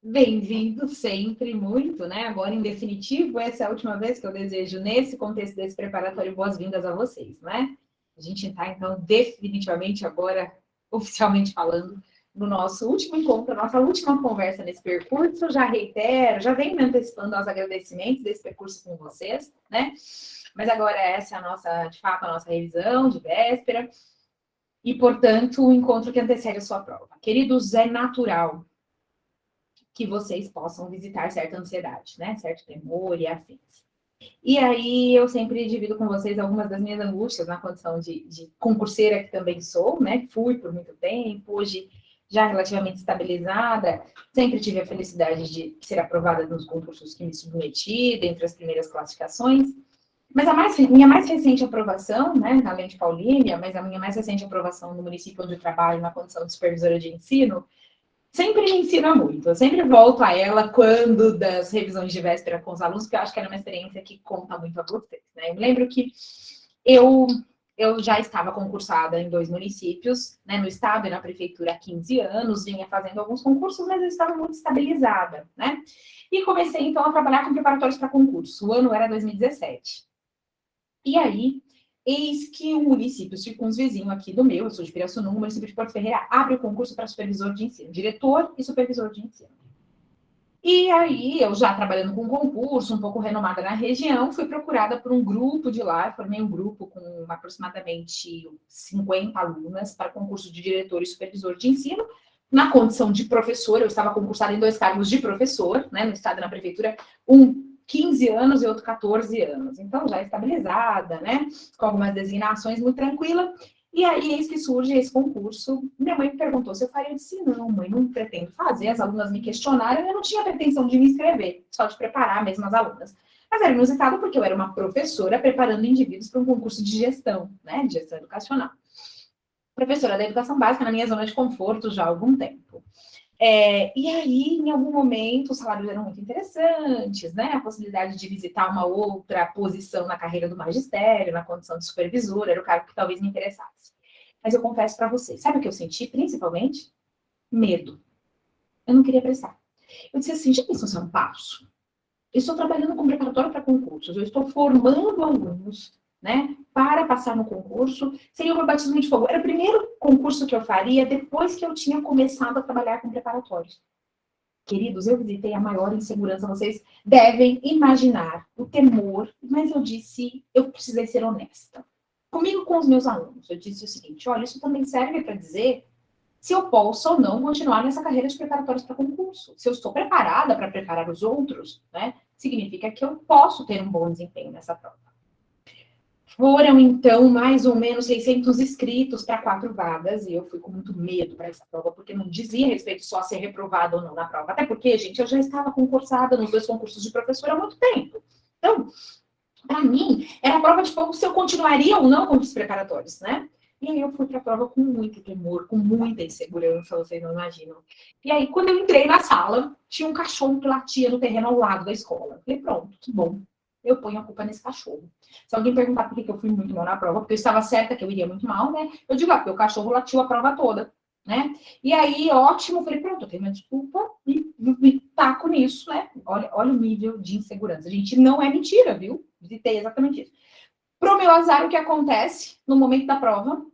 Bem-vindo sempre, muito, né? Agora, em definitivo, essa é a última vez que eu desejo, nesse contexto desse preparatório, boas-vindas a vocês, né? A gente está, então, definitivamente agora, oficialmente falando, no nosso último encontro, nossa última conversa nesse percurso. Já reitero, já venho me antecipando aos agradecimentos desse percurso com vocês, né? Mas agora essa é a nossa, de fato, a nossa revisão de véspera e, portanto, o encontro que antecede a sua prova. Queridos, é natural que vocês possam visitar certa ansiedade, né? Certo temor e afins. E aí eu sempre divido com vocês algumas das minhas angústias na condição de concurseira que também sou, né? Fui por muito tempo, hoje já relativamente estabilizada, sempre tive a felicidade de ser aprovada nos concursos que me submeti, dentre as primeiras classificações. Mas minha mais recente aprovação, né, além de Paulínia, mas a minha mais recente aprovação no município onde eu trabalho, na condição de supervisora de ensino, sempre me ensina muito. Eu sempre volto a ela quando das revisões de véspera com os alunos, porque eu acho que era uma experiência que conta muito a vocês, né? Eu me lembro que eu, eu já estava concursada em 2 municípios, né, no estado e na prefeitura há 15 anos, vinha fazendo alguns concursos, mas eu estava muito estabilizada, né? E comecei, então, a trabalhar com preparatórios para concurso. O ano era 2017. E aí, eis que o município circunvizinho aqui do meu, eu sou de Pirassununga, o município de Porto Ferreira, abre o concurso para supervisor de ensino, diretor e supervisor de ensino. E aí, eu já trabalhando com concurso, um pouco renomada na região, fui procurada por um grupo de lá, formei um grupo com aproximadamente 50 alunas para concurso de diretor e supervisor de ensino, na condição de professor. Eu estava concursada em 2 cargos de professor, né, no estado e na prefeitura, um 15 anos e outro 14 anos. Então, já estabilizada, né, com algumas designações, muito tranquila. E aí, eis que surge esse concurso. Minha mãe me perguntou se eu faria. Eu disse, não, mãe, não pretendo fazer. As alunas me questionaram, eu não tinha pretensão de me inscrever, só de preparar mesmo as alunas. Mas era inusitado porque eu era uma professora preparando indivíduos para um concurso de gestão, né, de gestão educacional. Professora da educação básica na minha zona de conforto já há algum tempo. E aí, em algum momento, os salários eram muito interessantes, né? A possibilidade de visitar uma outra posição na carreira do magistério, na condição de supervisor, era o cargo que talvez me interessasse. Mas eu confesso para vocês, sabe o que eu senti, principalmente? Medo. Eu não queria prestar. Eu disse assim, já pensou se é um passo? Eu estou trabalhando com preparatório para concursos, eu estou formando alunos, né, para passar no concurso, seria o meu batismo de fogo. Era o primeiro concurso que eu faria depois que eu tinha começado a trabalhar com preparatórios. Queridos, eu visitei a maior insegurança, vocês devem imaginar o temor, mas eu disse, eu precisei ser honesta. Comigo, com os meus alunos, eu disse o seguinte, olha, isso também serve para dizer se eu posso ou não continuar nessa carreira de preparatórios para concurso. Se eu estou preparada para preparar os outros, né, significa que eu posso ter um bom desempenho nessa prova. Foram, então, mais ou menos 600 inscritos para 4 vagas, e eu fui com muito medo para essa prova, porque não dizia respeito só a ser reprovada ou não na prova. Até porque, gente, eu já estava concursada nos 2 concursos de professora há muito tempo. Então, para mim, era a prova de fogo se eu continuaria ou não com os preparatórios, né? E aí eu fui para a prova com muito temor, com muita insegurança, vocês não imaginam. E aí, quando eu entrei na sala, tinha um cachorro que latia no terreno ao lado da escola. Eu falei, pronto, que bom. Eu ponho a culpa nesse cachorro. Se alguém perguntar por que eu fui muito mal na prova, porque eu estava certa que eu iria muito mal, né? Eu digo, porque o cachorro latiu a prova toda, né? E aí, ótimo, falei, pronto, eu tenho minha desculpa e me taco nisso, né? Olha o nível de insegurança. Gente, não é mentira, viu? Visitei exatamente isso. Pro meu azar, o que acontece no momento da prova,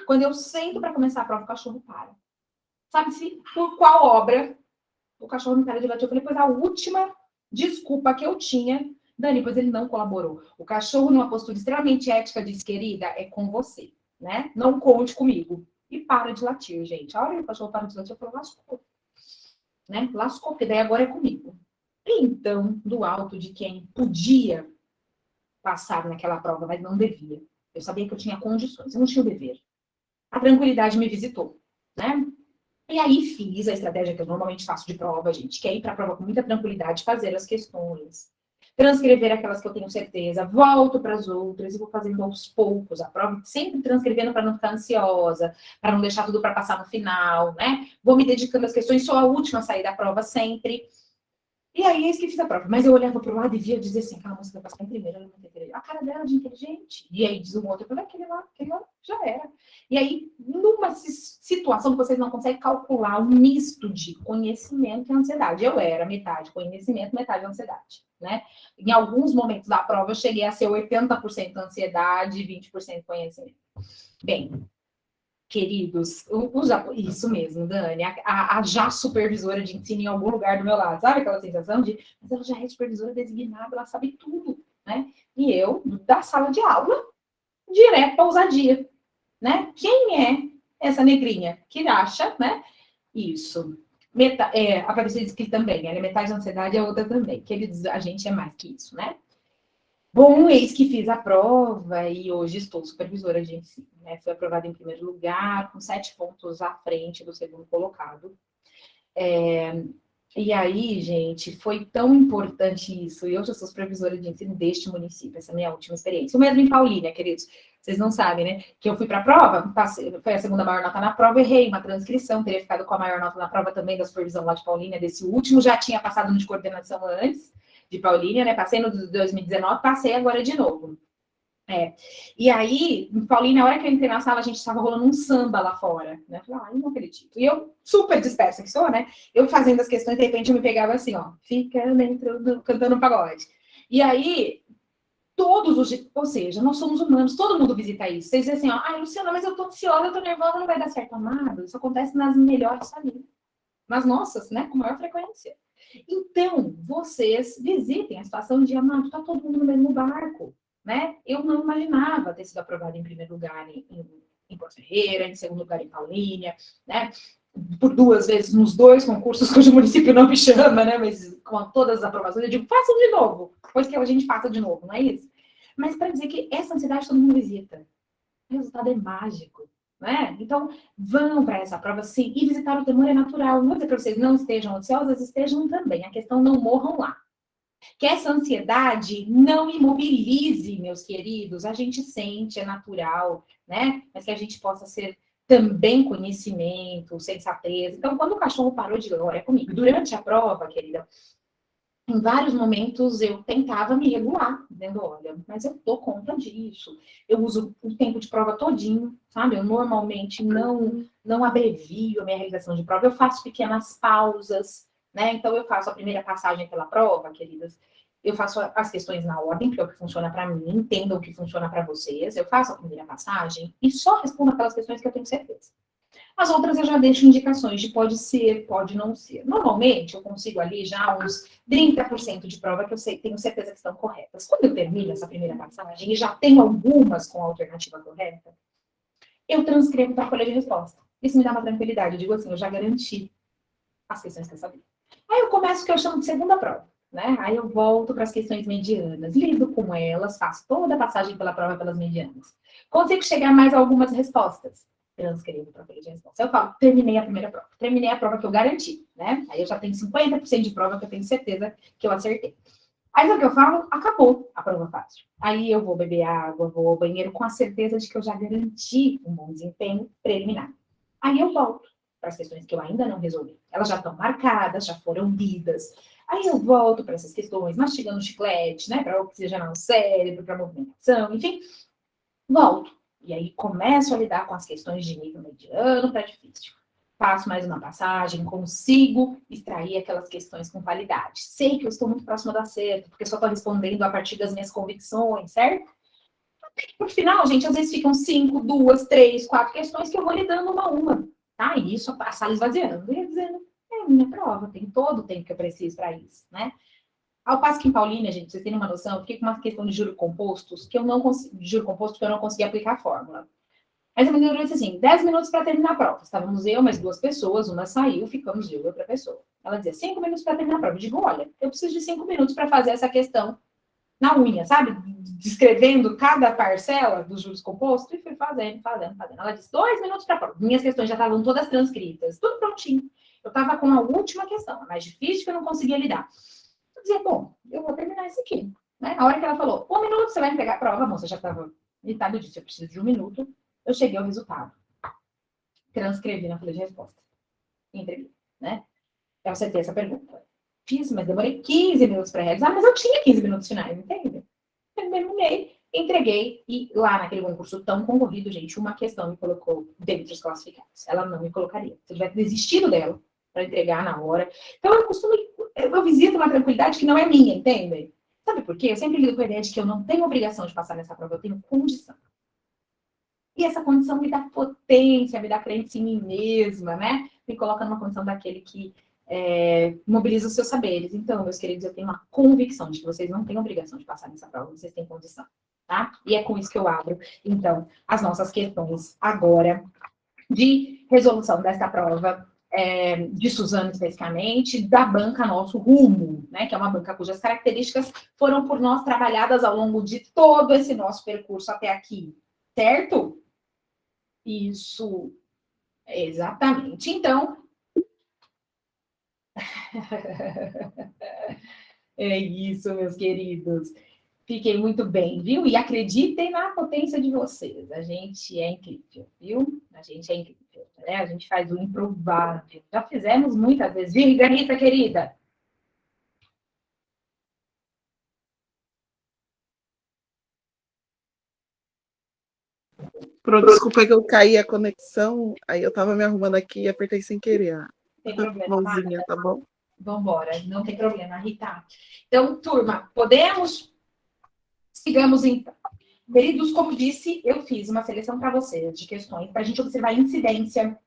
quando eu sento para começar a prova, o cachorro para. Sabe-se por qual obra o cachorro me para de latir? Eu falei, pois a última desculpa que eu tinha, Dani, pois ele não colaborou. O cachorro, numa postura extremamente ética, disse, querida, é com você, né? Não conte comigo. E para de latir, gente. A hora que o cachorro para de latir, eu falo, lascou. Né? Lascou, porque daí agora é comigo. Então, do alto de quem podia passar naquela prova, mas não devia. Eu sabia que eu tinha condições, eu não tinha o dever. A tranquilidade me visitou, né? E aí fiz a estratégia que eu normalmente faço de prova, gente, que é ir para a prova com muita tranquilidade, fazer as questões, transcrever aquelas que eu tenho certeza, volto para as outras e vou fazendo aos poucos a prova, sempre transcrevendo para não ficar ansiosa, para não deixar tudo para passar no final, né? Vou me dedicando às questões, sou a última a sair da prova sempre. E aí, eis que fiz a prova. Mas eu olhava para o lado e via dizer assim, aquela moça vai passar em primeiro, ela não tem inteligente. A cara dela de inteligente. E aí diz um outro, eu falei, aquele lá, já era. E aí, numa situação que vocês não conseguem calcular um misto de conhecimento e ansiedade. Eu era metade conhecimento, metade ansiedade, né? Em alguns momentos da prova, eu cheguei a ser 80% ansiedade e 20% conhecimento. Bem, queridos, isso mesmo, Dani, a já supervisora de ensino em algum lugar do meu lado, sabe aquela sensação de, mas ela já é supervisora designada, ela sabe tudo, né? E eu, da sala de aula, direto para ousadia, né? Quem é essa negrinha que acha, né? Isso. A Patrícia disse que também, ela é metade da ansiedade e a outra também, que eles, a gente é mais que isso, né? Bom, eis que fiz a prova e hoje estou supervisora de ensino, né? Fui aprovada em primeiro lugar, com 7 pontos à frente do segundo colocado. E aí, gente, foi tão importante isso. Eu já sou supervisora de ensino deste município, essa é a minha última experiência. O mesmo em Paulínia, queridos. Vocês não sabem, né? Que eu fui para a prova, foi a segunda maior nota na prova, errei uma transcrição, teria ficado com a maior nota na prova também da supervisão lá de Paulínia, desse último, já tinha passado no de coordenação antes, de Paulínia, né? Passei no de 2019, passei agora de novo. E aí, Paulinha, na hora que eu entrei na sala, a gente estava rolando um samba lá fora, né? Eu falei, não acredito. E eu, super dispersa que sou, né? Eu fazendo as questões, de repente eu me pegava assim, ó, fica dentro cantando um pagode. E aí, ou seja, nós somos humanos, todo mundo visita isso. Vocês dizem assim, ó, ai, Luciana, mas eu tô ansiosa, eu tô nervosa, não vai dar certo. Amado, isso acontece nas melhores famílias. Nas nossas, né? Com maior frequência. Então, vocês visitem a situação de, amado, tá todo mundo no mesmo barco, né? Eu não imaginava ter sido aprovada em primeiro lugar em Porto Ferreira, em segundo lugar em Paulínia, né? Por 2 vezes nos 2 concursos cujo município não me chama, né? Mas com todas as aprovações, eu digo, façam de novo, depois que a gente faça de novo, não é isso? Mas para dizer que essa ansiedade todo mundo visita. O resultado é mágico, né? Então, vão para essa prova sim, e visitar o temor é natural. Não vou dizer para vocês não estejam ansiosas, estejam também. A questão não morram lá. Que essa ansiedade não imobilize, meus queridos. A gente sente, é natural, né? Mas que a gente possa ser também conhecimento, sensatez. Então, quando o cachorro parou de glória comigo, durante a prova, querida, em vários momentos eu tentava me regular, dizendo, olha, mas eu dou conta disso. Eu uso o tempo de prova todinho, sabe? Eu normalmente não abrevio a minha realização de prova, eu faço pequenas pausas, né? Então eu faço a primeira passagem pela prova, queridas. Eu faço as questões na ordem, que é o que funciona para mim, entendam o que funciona para vocês. Eu faço a primeira passagem e só respondo aquelas questões que eu tenho certeza. As outras eu já deixo indicações de pode ser, pode não ser. Normalmente, eu consigo ali já uns 30% de prova que eu tenho certeza que estão corretas. Quando eu termino essa primeira passagem e já tenho algumas com a alternativa correta, eu transcrevo para a folha de resposta. Isso me dá uma tranquilidade. Eu digo assim, eu já garanti as questões que eu sabia. Aí eu começo o que eu chamo de segunda prova, né? Aí eu volto para as questões medianas, lido com elas, faço toda a passagem pela prova pelas medianas. Consigo chegar mais a algumas respostas. Transcrevo para a folha de resposta. Eu falo, terminei a primeira prova. Terminei a prova que eu garanti, né? Aí eu já tenho 50% de prova que eu tenho certeza que eu acertei. Aí o que eu falo? Acabou a prova fácil. Aí eu vou beber água, vou ao banheiro com a certeza de que eu já garanti um bom desempenho preliminar. Aí eu volto para as questões que eu ainda não resolvi. Elas já estão marcadas, já foram lidas. Aí eu volto para essas questões, mastigando chiclete, né? Para oxigenar o cérebro, para movimentação, enfim. Volto. E aí começo a lidar com as questões de nível mediano para difícil. Faço mais uma passagem, consigo extrair aquelas questões com qualidade. Sei que eu estou muito próxima do acerto, porque só estou respondendo a partir das minhas convicções, certo? Por final, gente, às vezes ficam 5, 2, 3, 4 questões que eu vou lidando uma a uma. Tá? E isso a sala esvaziando. E dizendo, é minha prova, tem todo o tempo que eu preciso para isso, né? Ao passo que em Paulínia, gente, vocês terem uma noção, eu fiquei com uma questão de juros compostos que eu não consegui aplicar a fórmula. Mas a menina disse assim, 10 minutos para terminar a prova. Estávamos eu, mais 2 pessoas, uma saiu, ficamos eu e outra pessoa. Ela dizia, 5 minutos para terminar a prova. Eu digo, olha, eu preciso de 5 minutos para fazer essa questão na unha, sabe? Descrevendo cada parcela dos juros compostos e fui fazendo. Ela disse, 2 minutos para a prova. Minhas questões já estavam todas transcritas, tudo prontinho. Eu estava com a última questão, a mais difícil que eu não conseguia lidar. Eu dizia, bom, eu vou terminar isso aqui. Né? A hora que ela falou, 1 minuto, você vai entregar a prova, a moça já estava metade, eu disse, eu preciso de 1 minuto. Eu cheguei ao resultado. Transcrevi na folha de resposta. Entreguei, né? Eu acertei essa pergunta. Fiz, mas demorei 15 minutos para realizar, mas eu tinha 15 minutos finais, entende? Terminei, entreguei, e lá naquele concurso tão concorrido, gente, uma questão me colocou dentre os classificados. Ela não me colocaria. Se eu tivesse desistido dela para entregar na hora. Então, eu visito uma tranquilidade que não é minha, entende? Sabe por quê? Eu sempre lido com a ideia de que eu não tenho obrigação de passar nessa prova, eu tenho condição. E essa condição me dá potência, me dá crença em mim mesma, né? Me coloca numa condição daquele que mobiliza os seus saberes. Então, meus queridos, eu tenho uma convicção de que vocês não têm obrigação de passar nessa prova, vocês têm condição, tá? E é com isso que eu abro, então, as nossas questões agora de resolução dessa prova, de Suzano especificamente, da banca Nosso Rumo, né? Que é uma banca cujas características foram por nós trabalhadas ao longo de todo esse nosso percurso até aqui, certo? Isso, exatamente. Então, é isso, meus queridos. Fiquei muito bem, viu? E acreditem na potência de vocês. A gente é incrível, viu? A gente é incrível, né? A gente faz o improvável. Já fizemos muitas vezes. Viu, Garita, querida? Desculpa que eu caí a conexão, aí eu tava me arrumando aqui e apertei sem querer a Tem problema, mãozinha, tá bom? Vamos embora, não tem problema, Rita. Então, turma, podemos? Sigamos então. Queridos, como disse, eu fiz uma seleção para vocês de questões, para a gente observar a incidência,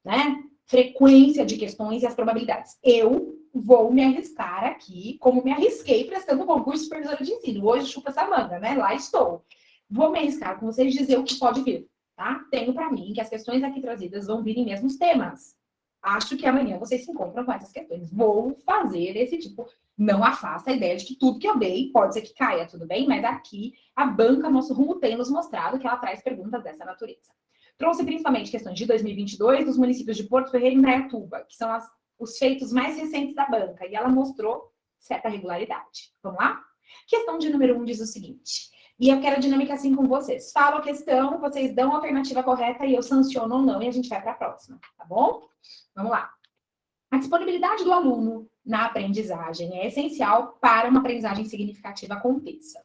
né? Frequência de questões e as probabilidades. Eu vou me arriscar aqui, como me arrisquei prestando concurso de supervisora de ensino. Hoje chupa essa manga, né? Lá estou. Vou me arriscar com vocês dizer o que pode vir, tá? Tenho para mim que as questões aqui trazidas vão vir em mesmos temas. Acho que amanhã vocês se encontram com essas questões. Vou fazer esse tipo. Não afasta a ideia de que tudo que eu dei pode ser que caia, tudo bem? Mas aqui a banca Nosso Rumo tem nos mostrado que ela traz perguntas dessa natureza. Trouxe principalmente questões de 2022 dos municípios de Porto Ferreira e Indaiatuba, que são os feitos mais recentes da banca, e ela mostrou certa regularidade. Vamos lá? Questão de número 1 diz o seguinte, e eu quero a dinâmica assim com vocês. Falo a questão, vocês dão a alternativa correta e eu sanciono ou não, e a gente vai para a próxima, tá bom? Vamos lá. A disponibilidade do aluno na aprendizagem é essencial para uma aprendizagem significativa aconteça.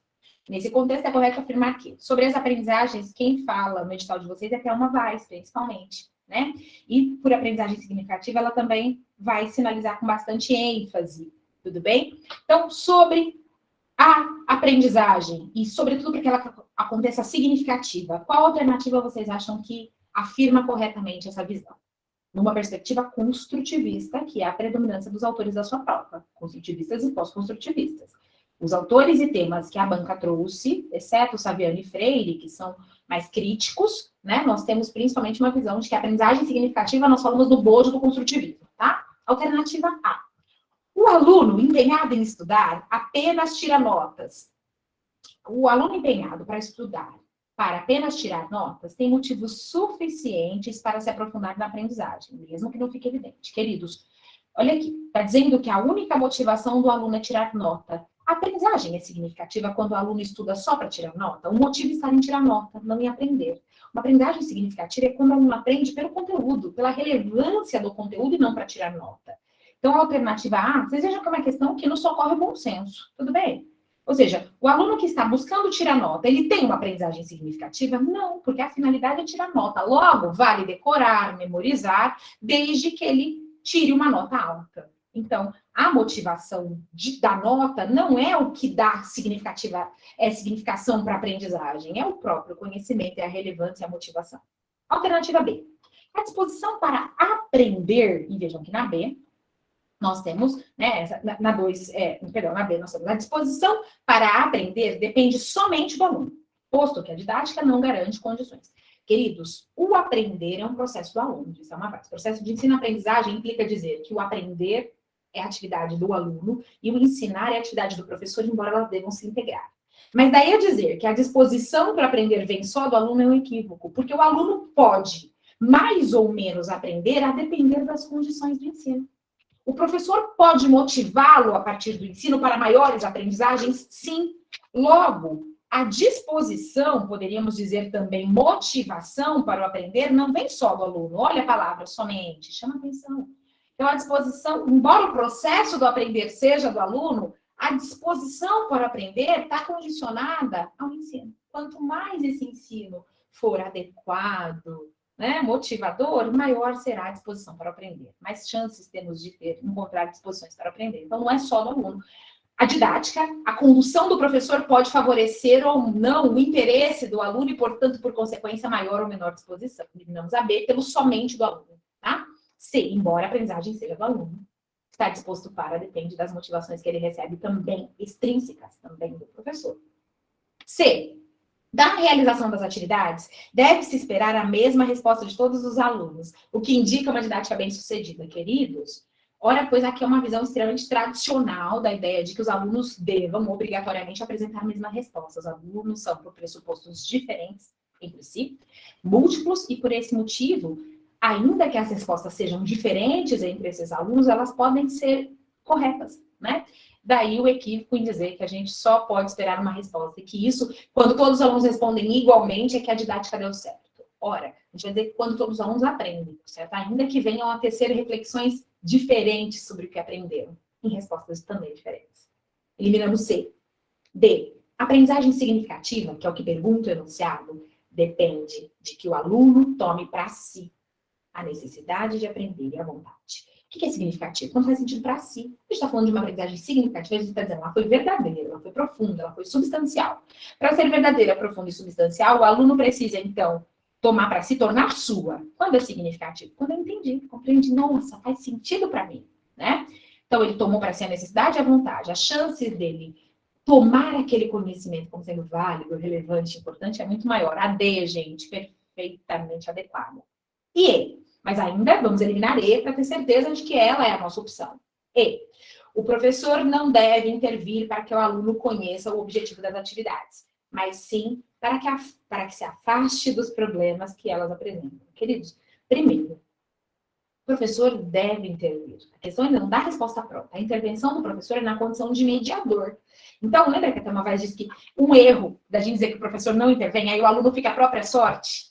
Nesse contexto, é correto afirmar que, sobre as aprendizagens, quem fala no edital de vocês é a Thelma Vaz, principalmente, né? E por aprendizagem significativa, ela também vai sinalizar com bastante ênfase, tudo bem? Então, sobre a aprendizagem, e sobretudo para que ela aconteça significativa, qual alternativa vocês acham que afirma corretamente essa visão? Numa perspectiva construtivista, que é a predominância dos autores da sua prova, construtivistas e pós-construtivistas. Os autores e temas que a banca trouxe, exceto Saviano e Freire, que são mais críticos, né? Nós temos principalmente uma visão de que a aprendizagem significativa nós falamos do bojo do construtivismo, tá? Alternativa A. O aluno empenhado em estudar apenas tira notas. O aluno empenhado para estudar, para apenas tirar notas, tem motivos suficientes para se aprofundar na aprendizagem, mesmo que não fique evidente. Queridos, olha aqui, está dizendo que a única motivação do aluno é tirar nota. A aprendizagem é significativa quando o aluno estuda só para tirar nota. O motivo está em tirar nota, não em aprender. Uma aprendizagem significativa é quando o aluno aprende pelo conteúdo, pela relevância do conteúdo e não para tirar nota. Então, a alternativa A, vocês vejam que é uma questão que nos socorre o bom senso, tudo bem? Ou seja, o aluno que está buscando tirar nota, ele tem uma aprendizagem significativa? Não, porque a finalidade é tirar nota. Logo, vale decorar, memorizar, desde que ele tire uma nota alta. Então, a motivação da nota não é o que dá significação para a aprendizagem, é o próprio conhecimento, é a relevância e a motivação. Alternativa B. A disposição para aprender, e vejam que na B, nós temos, né, na B, nós temos a disposição para aprender depende somente do aluno, posto que a didática não garante condições. Queridos, o aprender é um processo do aluno, isso é uma parte. O processo de ensino-aprendizagem implica dizer que o aprender é a atividade do aluno e o ensinar é a atividade do professor, embora elas devam se integrar. Mas daí a dizer que a disposição para aprender vem só do aluno é um equívoco, porque o aluno pode mais ou menos aprender a depender das condições do ensino. O professor pode motivá-lo a partir do ensino para maiores aprendizagens? Sim. Logo, a disposição, poderíamos dizer também motivação para o aprender, não vem só do aluno. Olha a palavra somente, chama atenção. Então, a disposição, embora o processo do aprender seja do aluno, a disposição para aprender está condicionada ao ensino. Quanto mais esse ensino for adequado, né, motivador, maior será a disposição para aprender. Mais chances temos de encontrar disposições para aprender. Então, não é só do aluno. A didática, a condução do professor pode favorecer ou não o interesse do aluno e, portanto, por consequência, maior ou menor disposição. Eliminamos a B pelo somente do aluno, tá? C, embora a aprendizagem seja do aluno, está disposto para, depende das motivações que ele recebe também, extrínsecas também do professor. C, da realização das atividades, deve-se esperar a mesma resposta de todos os alunos, o que indica uma didática bem-sucedida, queridos. Ora, pois aqui é uma visão extremamente tradicional da ideia de que os alunos devam obrigatoriamente apresentar a mesma resposta. Os alunos são por pressupostos diferentes entre si, múltiplos, e por esse motivo, ainda que as respostas sejam diferentes entre esses alunos, elas podem ser corretas, né? Daí o equívoco em dizer que a gente só pode esperar uma resposta, e que isso, quando todos os alunos respondem igualmente, é que a didática deu certo. Ora, a gente vai dizer que quando todos os alunos aprendem, certo? Ainda que venham a tecer reflexões diferentes sobre o que aprenderam, em respostas também diferentes. Eliminamos C. D. Aprendizagem significativa, que é o que pergunta o enunciado, depende de que o aluno tome para si a necessidade de aprender e a vontade. O que é significativo? Quando faz sentido para si. A gente está falando de uma aprendizagem significativa, a gente está dizendo, ela foi verdadeira, ela foi profunda, ela foi substancial. Para ser verdadeira, profunda e substancial, o aluno precisa, então, tomar para si, tornar sua. Quando é significativo? Quando eu entendi, compreendi, nossa, faz sentido para mim, né? Então, ele tomou para si a necessidade e a vontade. As chances dele tomar aquele conhecimento como sendo válido, relevante, importante, é muito maior. A D, gente, perfeitamente adequada. E E, mas ainda vamos eliminar E para ter certeza de que ela é a nossa opção. E, o professor não deve intervir para que o aluno conheça o objetivo das atividades, mas sim para que se afaste dos problemas que elas apresentam. Queridos, primeiro, o professor deve intervir. A questão ainda não dá resposta pronta. A intervenção do professor é na condição de mediador. Então, lembra que a Thelma Vaz disse que um erro da gente dizer que o professor não intervém, aí o aluno fica à própria sorte?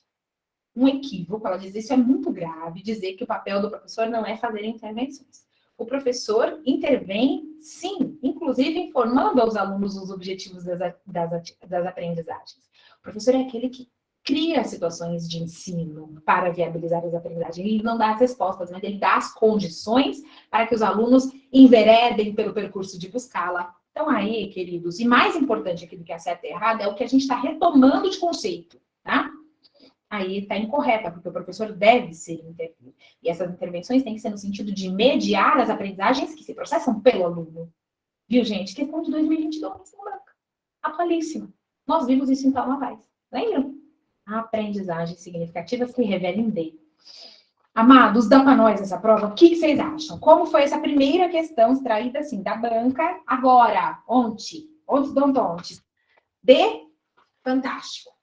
Um equívoco, ela diz, isso é muito grave, dizer que o papel do professor não é fazer intervenções. O professor intervém, sim, inclusive informando aos alunos os objetivos das aprendizagens. O professor é aquele que cria situações de ensino para viabilizar as aprendizagens. Ele não dá as respostas, mas ele dá as condições para que os alunos enveredem pelo percurso de buscá-la. Então aí, queridos, e mais importante aqui do que a certa e errada, é o que a gente está retomando de conceito, tá? Aí está incorreta, porque o professor deve ser intervir. E essas intervenções têm que ser no sentido de mediar as aprendizagens que se processam pelo aluno. Viu, gente? Questão de 2022, branca. Atualíssima. Nós vimos isso em Thelma Vaz. Lembram? A aprendizagem significativa se revela em D. Amados, dá para nós essa prova? O que vocês acham? Como foi essa primeira questão extraída assim da banca? Agora, ontem. D, fantástico.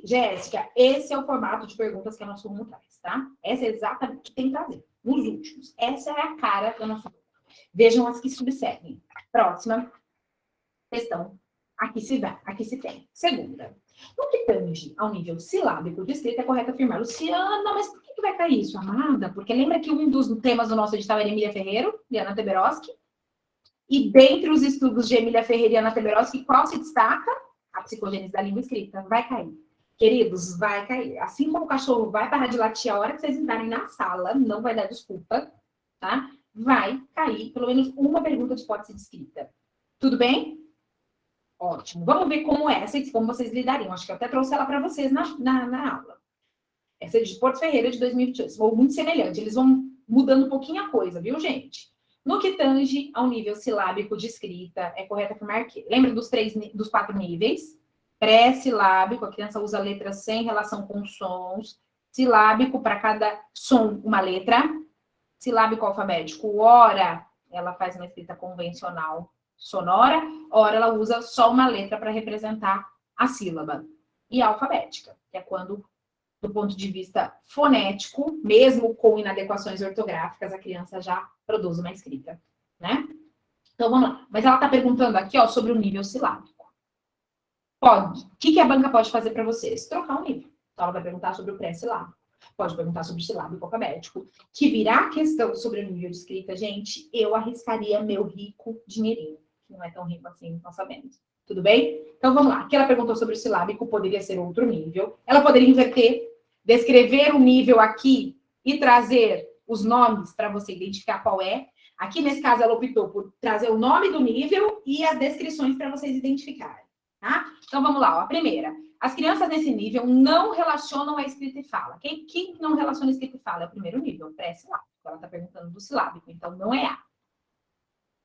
Jéssica, esse é o formato de perguntas que a nossa turma traz, tá? Essa é exatamente o que tem que fazer. Nos últimos. Essa é a cara da nossa turma. Vejam as que subseguem. Próxima questão. Aqui se tem. Segunda. No que tange ao nível silábico de escrita, é correto afirmar, Luciana, mas por que vai cair isso, amada? Porque lembra que um dos temas do nosso edital era Emília Ferreiro e Ana Teberoski? E dentre os estudos de Emília Ferreira e Ana Teberoski, qual se destaca? A psicogênese da língua escrita. Vai cair. Queridos, vai cair. Assim como o cachorro vai parar de latir a hora que vocês entrarem na sala, não vai dar desculpa, tá? Vai cair pelo menos uma pergunta de hipótese de escrita. Tudo bem? Ótimo. Vamos ver como é essa e como vocês lidariam. Acho que eu até trouxe ela para vocês na aula. Essa é de Porto Ferreira, de 2022. Ou muito semelhante. Eles vão mudando um pouquinho a coisa, viu, gente? No que tange ao nível silábico de escrita, é correto afirmar que... Lembra dos 4 níveis? Pré-silábico, a criança usa letras sem relação com sons. Silábico, para cada som, uma letra. Silábico alfabético, ora, ela faz uma escrita convencional sonora, ora ela usa só uma letra para representar a sílaba. E alfabética, que é quando, do ponto de vista fonético, mesmo com inadequações ortográficas, a criança já produz uma escrita, né? Então, vamos lá. Mas ela está perguntando aqui, ó, sobre o nível silábico. Pode. O que a banca pode fazer para vocês? Trocar o nível. Então, ela vai perguntar sobre o pré-silábico. pode perguntar sobre o silábico alfabético. Que virar questão sobre o nível de escrita, gente, eu arriscaria meu rico dinheirinho. Que não é tão rico assim, nós sabemos. Tudo bem? Então, vamos lá. Aqui ela perguntou sobre o silábico, poderia ser outro nível. Ela poderia inverter, descrever o nível aqui e trazer os nomes para você identificar qual é. Aqui, nesse caso, ela optou por trazer o nome do nível e as descrições para vocês identificarem, tá? Então, vamos lá, ó. A primeira. As crianças nesse nível não relacionam a escrita e fala. Quem não relaciona escrita e fala é o primeiro nível, pré-silábico. Ela está perguntando do silábico, então não é A.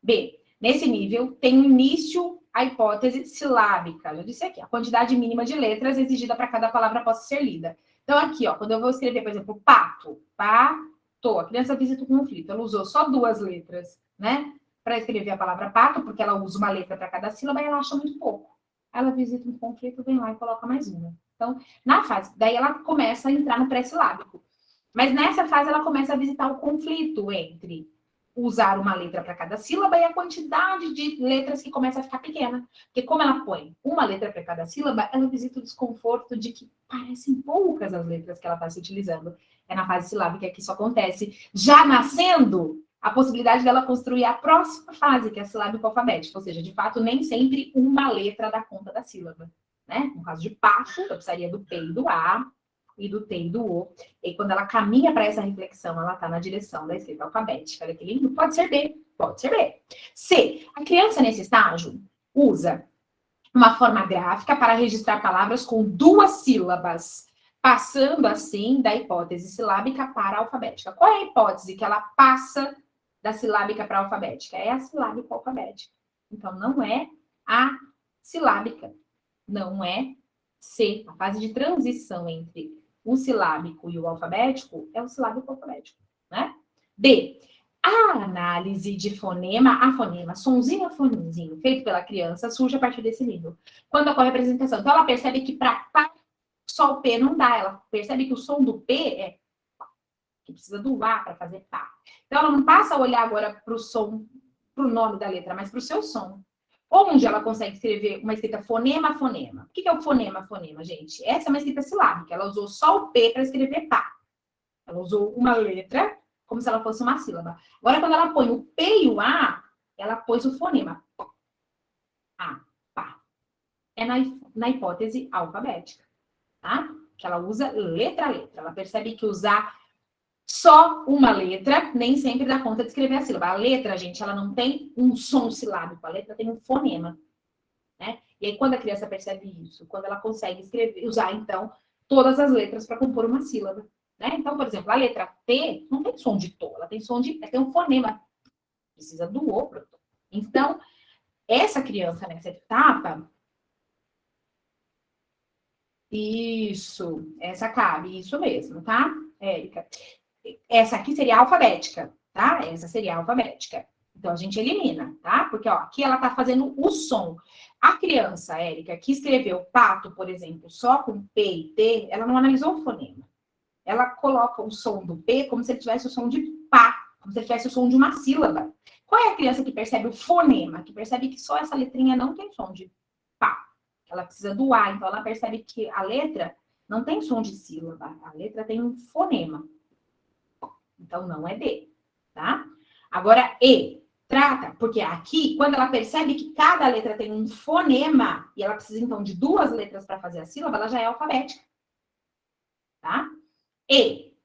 B. Nesse nível, tem um início a hipótese silábica. Eu disse aqui, a quantidade mínima de letras exigida para cada palavra possa ser lida. Então, aqui, ó, quando eu vou escrever, por exemplo, pato, pato, a criança visita o conflito, ela usou só 2 letras, né? Para escrever a palavra pato, porque ela usa uma letra para cada sílaba e ela acha muito pouco. Ela visita um conflito, vem lá e coloca mais uma. Então, na fase, daí ela começa a entrar no pré-silábico. Mas nessa fase, ela começa a visitar o conflito entre usar uma letra para cada sílaba e a quantidade de letras que começa a ficar pequena. Porque como ela põe uma letra para cada sílaba, ela visita o desconforto de que parecem poucas as letras que ela está se utilizando. É na fase silábica que isso acontece. Já nascendo, a possibilidade dela construir a próxima fase, que é a silábica alfabética. Ou seja, de fato, nem sempre uma letra dá conta da sílaba. Né? No caso de pato, eu precisaria do P e do A, e do T e do O. E quando ela caminha para essa reflexão, ela está na direção da escrita alfabética. Olha que lindo. Pode ser B. Pode ser B. C. A criança, nesse estágio, usa uma forma gráfica para registrar palavras com 2 sílabas, passando, assim, da hipótese silábica para a alfabética. Qual é a hipótese que ela passa da silábica para a alfabética? É a silábica alfabética. Então, não é a silábica. Não é C. A fase de transição entre o silábico e o alfabético é o silábico alfabético, né? D. A análise de fonema a fonema, sonzinho a fonezinho, feito pela criança, surge a partir desse nível. Quando ocorre a representação. Então, ela percebe que para pá, só o P não dá. Ela percebe que o som do P é pá, que precisa do A para fazer pá. Então, ela não passa a olhar agora para o som, para o nome da letra, mas para o seu som. Onde ela consegue escrever uma escrita fonema a fonema. O que é o fonema a fonema, gente? Essa é uma escrita silábica. Ela usou só o P para escrever pá. Ela usou uma letra como se ela fosse uma sílaba. Agora, quando ela põe o P e o A, ela pôs o fonema. A, pá. É na hipótese alfabética, tá? Que ela usa letra a letra. Ela percebe que usar só uma letra nem sempre dá conta de escrever a sílaba. A letra, gente, ela não tem um som silábico. A letra tem um fonema, né? E aí, quando a criança percebe isso, quando ela consegue escrever, usar, então, todas as letras para compor uma sílaba. Né? Então, por exemplo, a letra T não tem som de to, ela tem som de... tem um fonema. Precisa do O para o to. Então, essa criança nessa etapa... Isso, essa cabe, isso mesmo, tá, Érica? Essa aqui seria a alfabética, tá? Essa seria a alfabética. Então, a gente elimina, tá? Porque, ó, aqui ela tá fazendo o som. A criança, Érica, que escreveu pato, por exemplo, só com P e T, ela não analisou o fonema. Ela coloca o som do P como se ele tivesse o som de pá, como se ele tivesse o som de uma sílaba. Qual é a criança que percebe o fonema? Que percebe que só essa letrinha não tem som de pá. Ela precisa do A, então ela percebe que a letra não tem som de sílaba. A letra tem um fonema. Então, não é D, tá? Agora, E. Trata, porque aqui, quando ela percebe que cada letra tem um fonema, e ela precisa, então, de 2 letras para fazer a sílaba, ela já é alfabética, tá? E.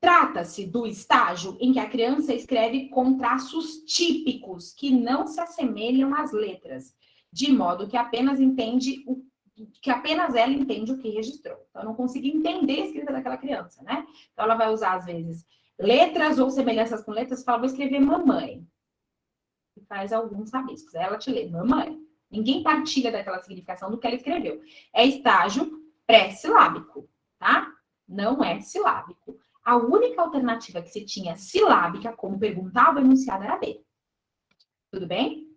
Trata-se do estágio em que a criança escreve com traços típicos, que não se assemelham às letras, de modo que apenas ela entende o que registrou. Então, eu não consegui entender a escrita daquela criança, né? Então, ela vai usar, às vezes, letras ou semelhanças com letras, fala, vou escrever mamãe. E faz alguns rabiscos. Aí ela te lê, mamãe. Ninguém partilha daquela significação do que ela escreveu. É estágio pré-silábico, tá? Não é silábico. A única alternativa que se tinha silábica, como perguntava o enunciado, era B. Tudo bem?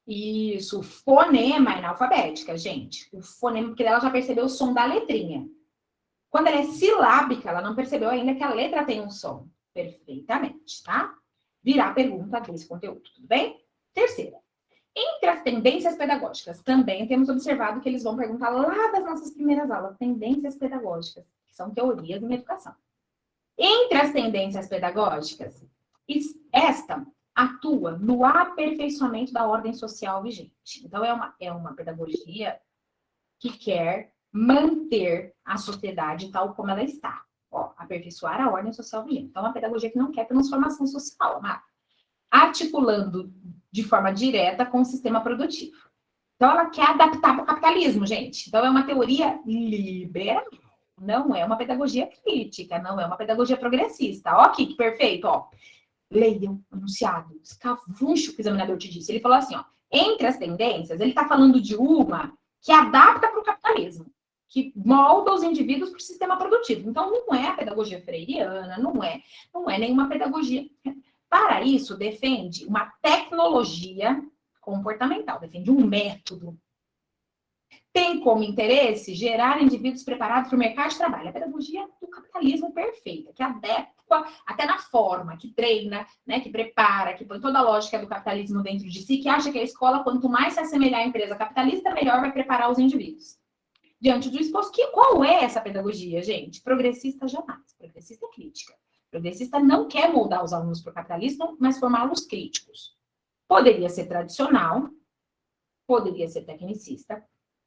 Isso, fonema é analfabética, gente. O fonema, porque ela já percebeu o som da letrinha. Quando ela é silábica, ela não percebeu ainda que a letra tem um som. Perfeitamente, tá? Virá a pergunta desse conteúdo, tudo bem? Terceira. Entre as tendências pedagógicas, também temos observado que eles vão perguntar lá das nossas primeiras aulas, tendências pedagógicas, que são teorias de educação. Entre as tendências pedagógicas, esta atua no aperfeiçoamento da ordem social vigente. Então, é uma pedagogia que quer manter a sociedade tal como ela está. Ó, aperfeiçoar a ordem social vigente. Então, é uma pedagogia que não quer transformação social, mas articulando de forma direta com o sistema produtivo. Então, ela quer adaptar para o capitalismo, gente. Então, é uma teoria liberal. Não é uma pedagogia crítica, não é uma pedagogia progressista. Ó, que perfeito, ó. Leiam o enunciado, escavuncho que o examinador te disse. Ele falou assim, ó, entre as tendências, ele está falando de uma que adapta para o capitalismo, que molda os indivíduos para o sistema produtivo. Então, não é a pedagogia freiriana, não é nenhuma pedagogia. Para isso, defende uma tecnologia comportamental, defende um método. Tem como interesse gerar indivíduos preparados para o mercado de trabalho. A pedagogia do capitalismo perfeita, que adequa até na forma, que treina, né, que prepara, que põe toda a lógica do capitalismo dentro de si, que acha que a escola, quanto mais se assemelhar à empresa capitalista, melhor vai preparar os indivíduos. Diante do exposto, qual é essa pedagogia, gente? Progressista jamais. Progressista é crítica. Progressista não quer moldar os alunos para o capitalismo, mas formá-los críticos. Poderia ser tradicional, poderia ser tecnicista.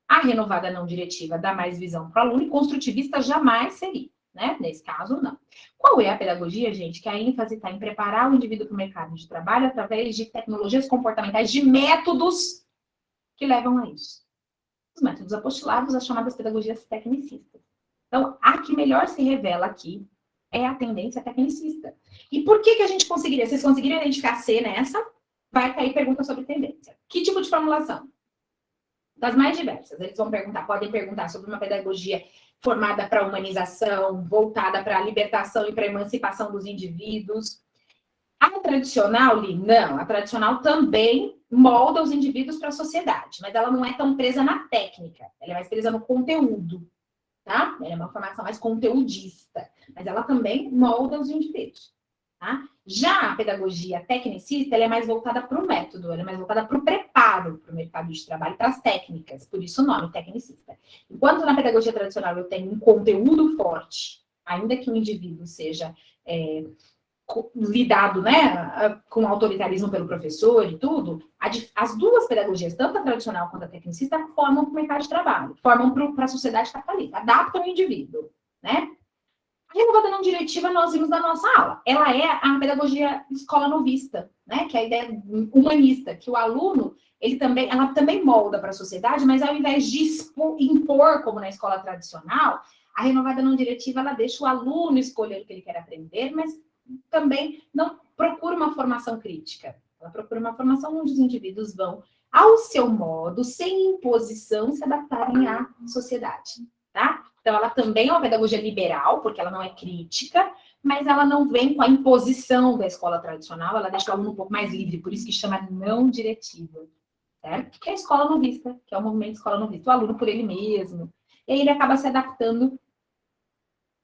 A renovada não diretiva dá mais visão para o aluno e construtivista jamais seria, né? Nesse caso, não. Qual é a pedagogia, gente? Que a ênfase está em preparar o indivíduo para o mercado de trabalho através de tecnologias comportamentais, de métodos que levam a isso. Os métodos apostolados, as chamadas pedagogias tecnicistas. Então, a que melhor se revela aqui é a tendência tecnicista. E por que a gente conseguiria? Vocês conseguiriam identificar C nessa? Vai cair pergunta sobre tendência. Que tipo de formulação? Das mais diversas. Eles vão perguntar, podem perguntar sobre uma pedagogia formada para a humanização, voltada para a libertação e para a emancipação dos indivíduos. A tradicional, Li, não. A tradicional também molda os indivíduos para a sociedade, mas ela não é tão presa na técnica. Ela é mais presa no conteúdo, tá? Ela é uma formação mais conteudista, mas ela também molda os indivíduos, tá? Já a pedagogia tecnicista, ela é mais voltada para o método, ela é mais voltada para o preparo para o mercado de trabalho, para as técnicas, por isso o nome tecnicista. Enquanto na pedagogia tradicional eu tenho um conteúdo forte, ainda que o indivíduo seja lidado, né, com autoritarismo pelo professor e tudo, as duas pedagogias, tanto a tradicional quanto a tecnicista, formam para o mercado de trabalho, formam para a sociedade capitalista, adaptam o indivíduo, né? A renovada não diretiva, nós vimos na nossa aula. Ela é a pedagogia escola novista, né? Que é a ideia humanista, que o aluno, ela também molda para a sociedade, mas ao invés de impor, como na escola tradicional, a renovada não diretiva, ela deixa o aluno escolher o que ele quer aprender, mas também não procura uma formação crítica. Ela procura uma formação onde os indivíduos vão, ao seu modo, sem imposição, se adaptarem à sociedade, tá? Então, ela também é uma pedagogia liberal, porque ela não é crítica, mas ela não vem com a imposição da escola tradicional, ela deixa o aluno um pouco mais livre, por isso que chama não diretiva, certo? Que é a escola novista, que é o movimento escola novista, o aluno por ele mesmo. E aí ele acaba se adaptando.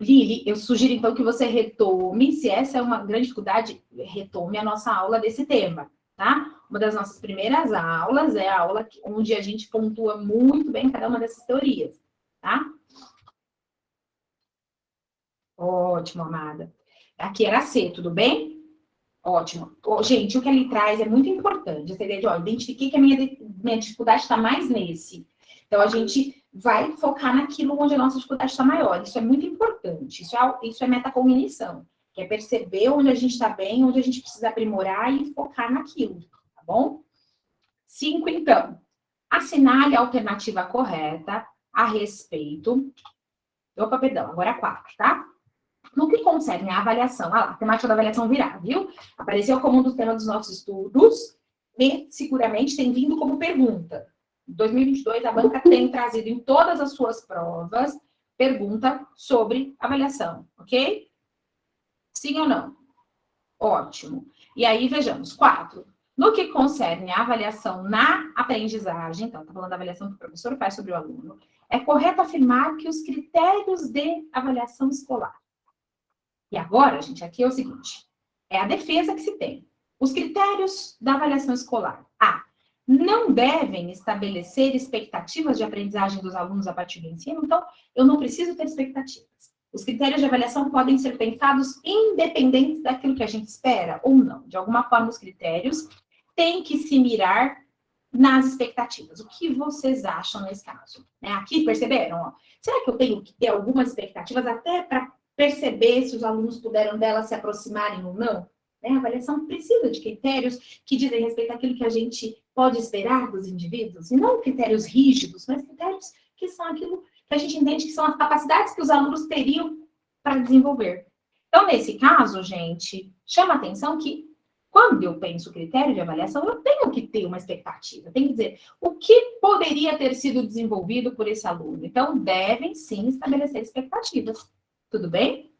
Lili, eu sugiro então que você retome, se essa é uma grande dificuldade, retome a nossa aula desse tema, tá? Uma das nossas primeiras aulas é a aula onde a gente pontua muito bem cada uma dessas teorias, tá? Ótimo, amada. Aqui era C, tudo bem? Ótimo. Gente, o que ele traz é muito importante. Essa ideia de, ó, identifiquei que a minha dificuldade está mais nesse. Então, a gente vai focar naquilo onde a nossa dificuldade está maior. Isso é muito importante. Isso é metacognição, que é perceber onde a gente está bem, onde a gente precisa aprimorar e focar naquilo, tá bom? 5, então. Assinale a alternativa correta a respeito... Opa, perdão, agora 4, tá? No que concerne a avaliação, a temática da avaliação virá, viu? Apareceu como um dos temas dos nossos estudos e seguramente tem vindo como pergunta. Em 2022, a banca tem trazido em todas as suas provas pergunta sobre avaliação, ok? Sim ou não? Ótimo. E aí, vejamos. 4. No que concerne a avaliação na aprendizagem, então, está falando da avaliação que o professor faz sobre o aluno, é correto afirmar que os critérios de avaliação escolar. E agora, gente, aqui é o seguinte, é a defesa que se tem. Os critérios da avaliação escolar. A. não devem estabelecer expectativas de aprendizagem dos alunos a partir do ensino, então eu não preciso ter expectativas. Os critérios de avaliação podem ser pensados independentes daquilo que a gente espera ou não. De alguma forma, os critérios têm que se mirar nas expectativas. O que vocês acham nesse caso? Aqui, perceberam? Ó? Será que eu tenho que ter algumas expectativas até para perceber se os alunos puderam delas se aproximarem ou não? A avaliação precisa de critérios que dizem respeito àquilo que a gente pode esperar dos indivíduos, e não critérios rígidos, mas critérios que são aquilo que a gente entende que são as capacidades que os alunos teriam para desenvolver. Então, nesse caso, gente, chama a atenção que quando eu penso critério de avaliação, eu tenho que ter uma expectativa, tenho que dizer o que poderia ter sido desenvolvido por esse aluno. Então, devem sim estabelecer expectativas. Tudo bem?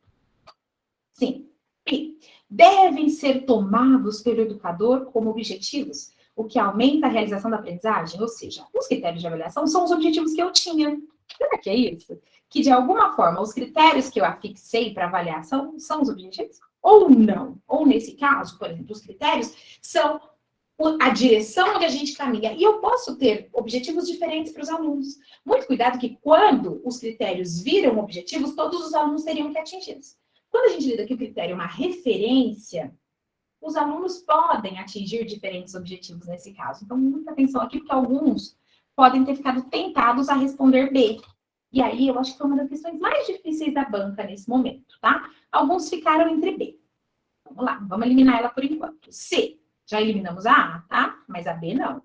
Sim. E devem ser tomados pelo educador como objetivos, o que aumenta a realização da aprendizagem, ou seja, os critérios de avaliação são os objetivos que eu tinha. Será que é isso? Que, de alguma forma, os critérios que eu afixei para avaliação são os objetivos? Ou não? Ou, nesse caso, por exemplo, os critérios são a direção onde a gente caminha. E eu posso ter objetivos diferentes para os alunos. Muito cuidado que, quando os critérios viram objetivos, todos os alunos teriam que atingi-los. Quando a gente lida que o critério é uma referência, os alunos podem atingir diferentes objetivos nesse caso. Então, muita atenção aqui, porque alguns podem ter ficado tentados a responder B. E aí, eu acho que foi uma das questões mais difíceis da banca nesse momento, tá? Alguns ficaram entre B. Vamos lá, vamos eliminar ela por enquanto. C. Já eliminamos a A, tá? Mas a B não.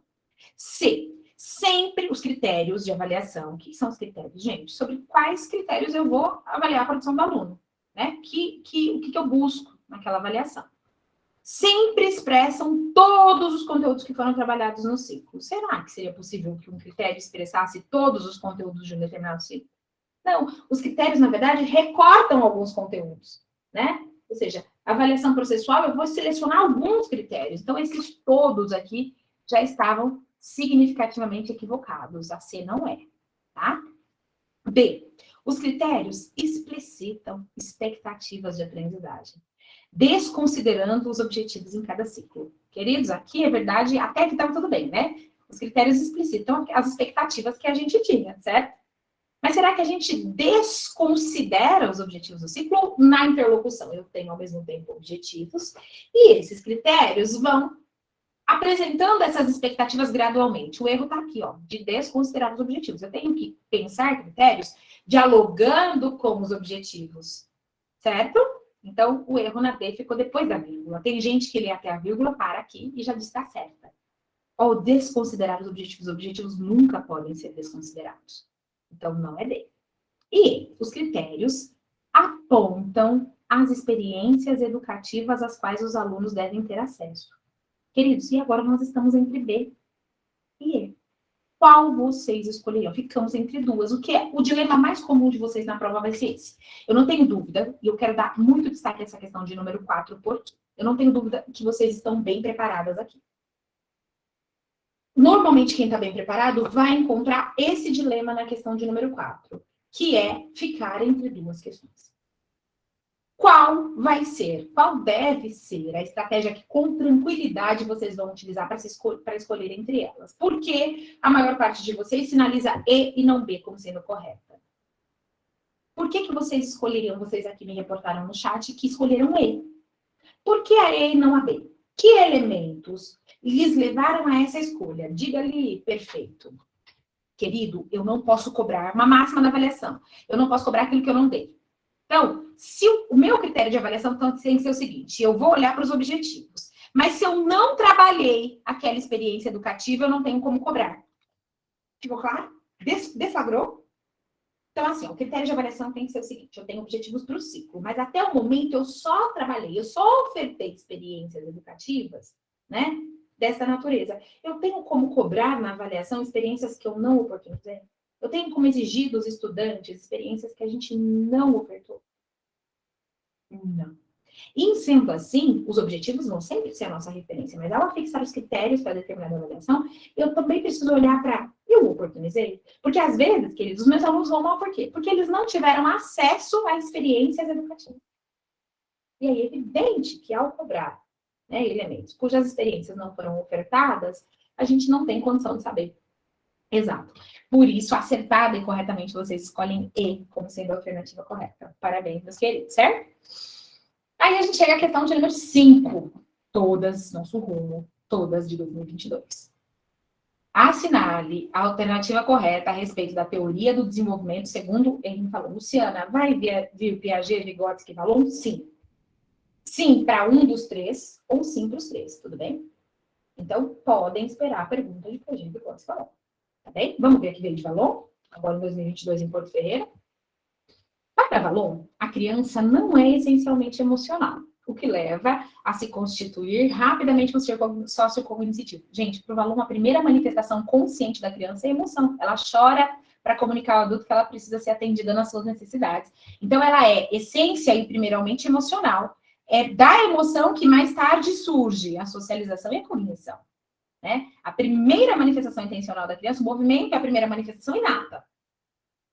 C. Sempre os critérios de avaliação. O que são os critérios, gente? Sobre quais critérios eu vou avaliar a produção do aluno, né? O que eu busco naquela avaliação? Sempre expressam todos os conteúdos que foram trabalhados no ciclo. Será que seria possível que um critério expressasse todos os conteúdos de um determinado ciclo? Não, os critérios, na verdade, recortam alguns conteúdos, né? Ou seja, a avaliação processual, eu vou selecionar alguns critérios. Então, esses todos aqui já estavam significativamente equivocados. A C não é, tá? B. Os critérios explicitam expectativas de aprendizagem, desconsiderando os objetivos em cada ciclo. Queridos, aqui é verdade, até que estava tudo bem, né? Os critérios explicitam as expectativas que a gente tinha, certo? Mas será que a gente desconsidera os objetivos do ciclo na interlocução? Eu tenho, ao mesmo tempo, objetivos, e esses critérios vão apresentando essas expectativas gradualmente. O erro está aqui, ó, de desconsiderar os objetivos. Eu tenho que pensar critérios dialogando com os objetivos, certo? Então, o erro na B ficou depois da vírgula. Tem gente que lê até a vírgula, para aqui e já diz que está certa. Ao desconsiderar os objetivos nunca podem ser desconsiderados. Então, não é D. E os critérios apontam as experiências educativas às quais os alunos devem ter acesso. Queridos, e agora nós estamos entre B e E. Qual vocês escolheriam? Ficamos entre duas. O que é o dilema mais comum de vocês na prova vai ser esse. Eu não tenho dúvida, e eu quero dar muito destaque a essa questão de número 4, porque eu não tenho dúvida que vocês estão bem preparadas aqui. Normalmente, quem está bem preparado vai encontrar esse dilema na questão de número 4, que é ficar entre duas questões. Qual deve ser a estratégia que com tranquilidade vocês vão utilizar para escolher entre elas? Porque a maior parte de vocês sinaliza E e não B como sendo correta. Por que vocês escolheriam, vocês aqui me reportaram no chat, que escolheram E? Por que a E e não a B? Que elementos lhes levaram a essa escolha? Diga-lhe, perfeito. Querido, eu não posso cobrar uma máxima na avaliação. Eu não posso cobrar aquilo que eu não dei. Então, se o meu critério de avaliação tem que ser o seguinte, eu vou olhar para os objetivos, mas se eu não trabalhei aquela experiência educativa, eu não tenho como cobrar. Ficou claro? Deflagrou? Então, assim, o critério de avaliação tem que ser o seguinte, eu tenho objetivos para o ciclo, mas até o momento eu só ofertei experiências educativas, né, dessa natureza. Eu tenho como cobrar na avaliação experiências que eu não oportunizei? Eu tenho como exigir dos estudantes experiências que a gente não ofertou? Não. E sendo assim, os objetivos vão sempre ser a nossa referência, mas ao fixar os critérios para determinada avaliação, eu também preciso olhar para, eu oportunizei? Porque às vezes, queridos, os meus alunos vão mal por quê? Porque eles não tiveram acesso a experiências educativas. E aí é evidente que ao cobrar, né, elementos cujas experiências não foram ofertadas, a gente não tem condição de saber. Exato. Por isso, acertada e corretamente, vocês escolhem E como sendo a alternativa correta. Parabéns, meus queridos, certo? Aí a gente chega à questão de número 5. Todas, nosso rumo, todas de 2022. Assinale a alternativa correta a respeito da teoria do desenvolvimento, segundo ele me falou. Luciana, vai vir Piaget, Vygotsky e Vallon? Sim. Sim para um dos três, ou sim para os três, tudo bem? Então, podem esperar a pergunta de Piaget, Vygotsky e Vallon. Tá bem? Vamos ver aqui veio de Vallon, agora em 2022 em Porto Ferreira. Para Vallon, a criança não é essencialmente emocional, o que leva a se constituir rapidamente um ser sociocognitivo. Gente, para o Vallon, a primeira manifestação consciente da criança é a emoção. Ela chora para comunicar ao adulto que ela precisa ser atendida nas suas necessidades. Então, ela é essência e primeiramente emocional. É da emoção que mais tarde surge a socialização e a cognição. Né? A primeira manifestação intencional da criança, o movimento é a primeira manifestação inata.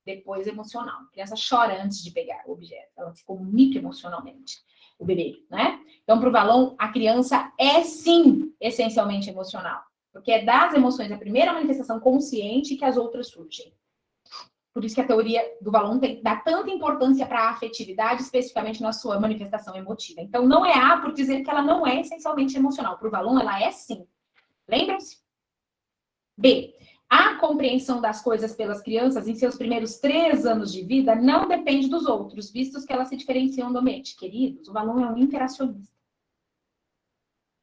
Depois emocional. A criança chora antes de pegar o objeto. Ela se comunica emocionalmente. O bebê, né? Então, para o Vallon, a criança é, sim, essencialmente emocional. Porque é das emoções a primeira manifestação consciente que as outras surgem. Por isso que a teoria do Vallon dá tanta importância para a afetividade, especificamente na sua manifestação emotiva. Então, não é A por dizer que ela não é essencialmente emocional. Para o Vallon, ela é, sim. Lembram-se? B. A compreensão das coisas pelas crianças em seus primeiros 3 anos de vida não depende dos outros, vistos que elas se diferenciam do ambiente. Queridos, o Vallon é um interacionista.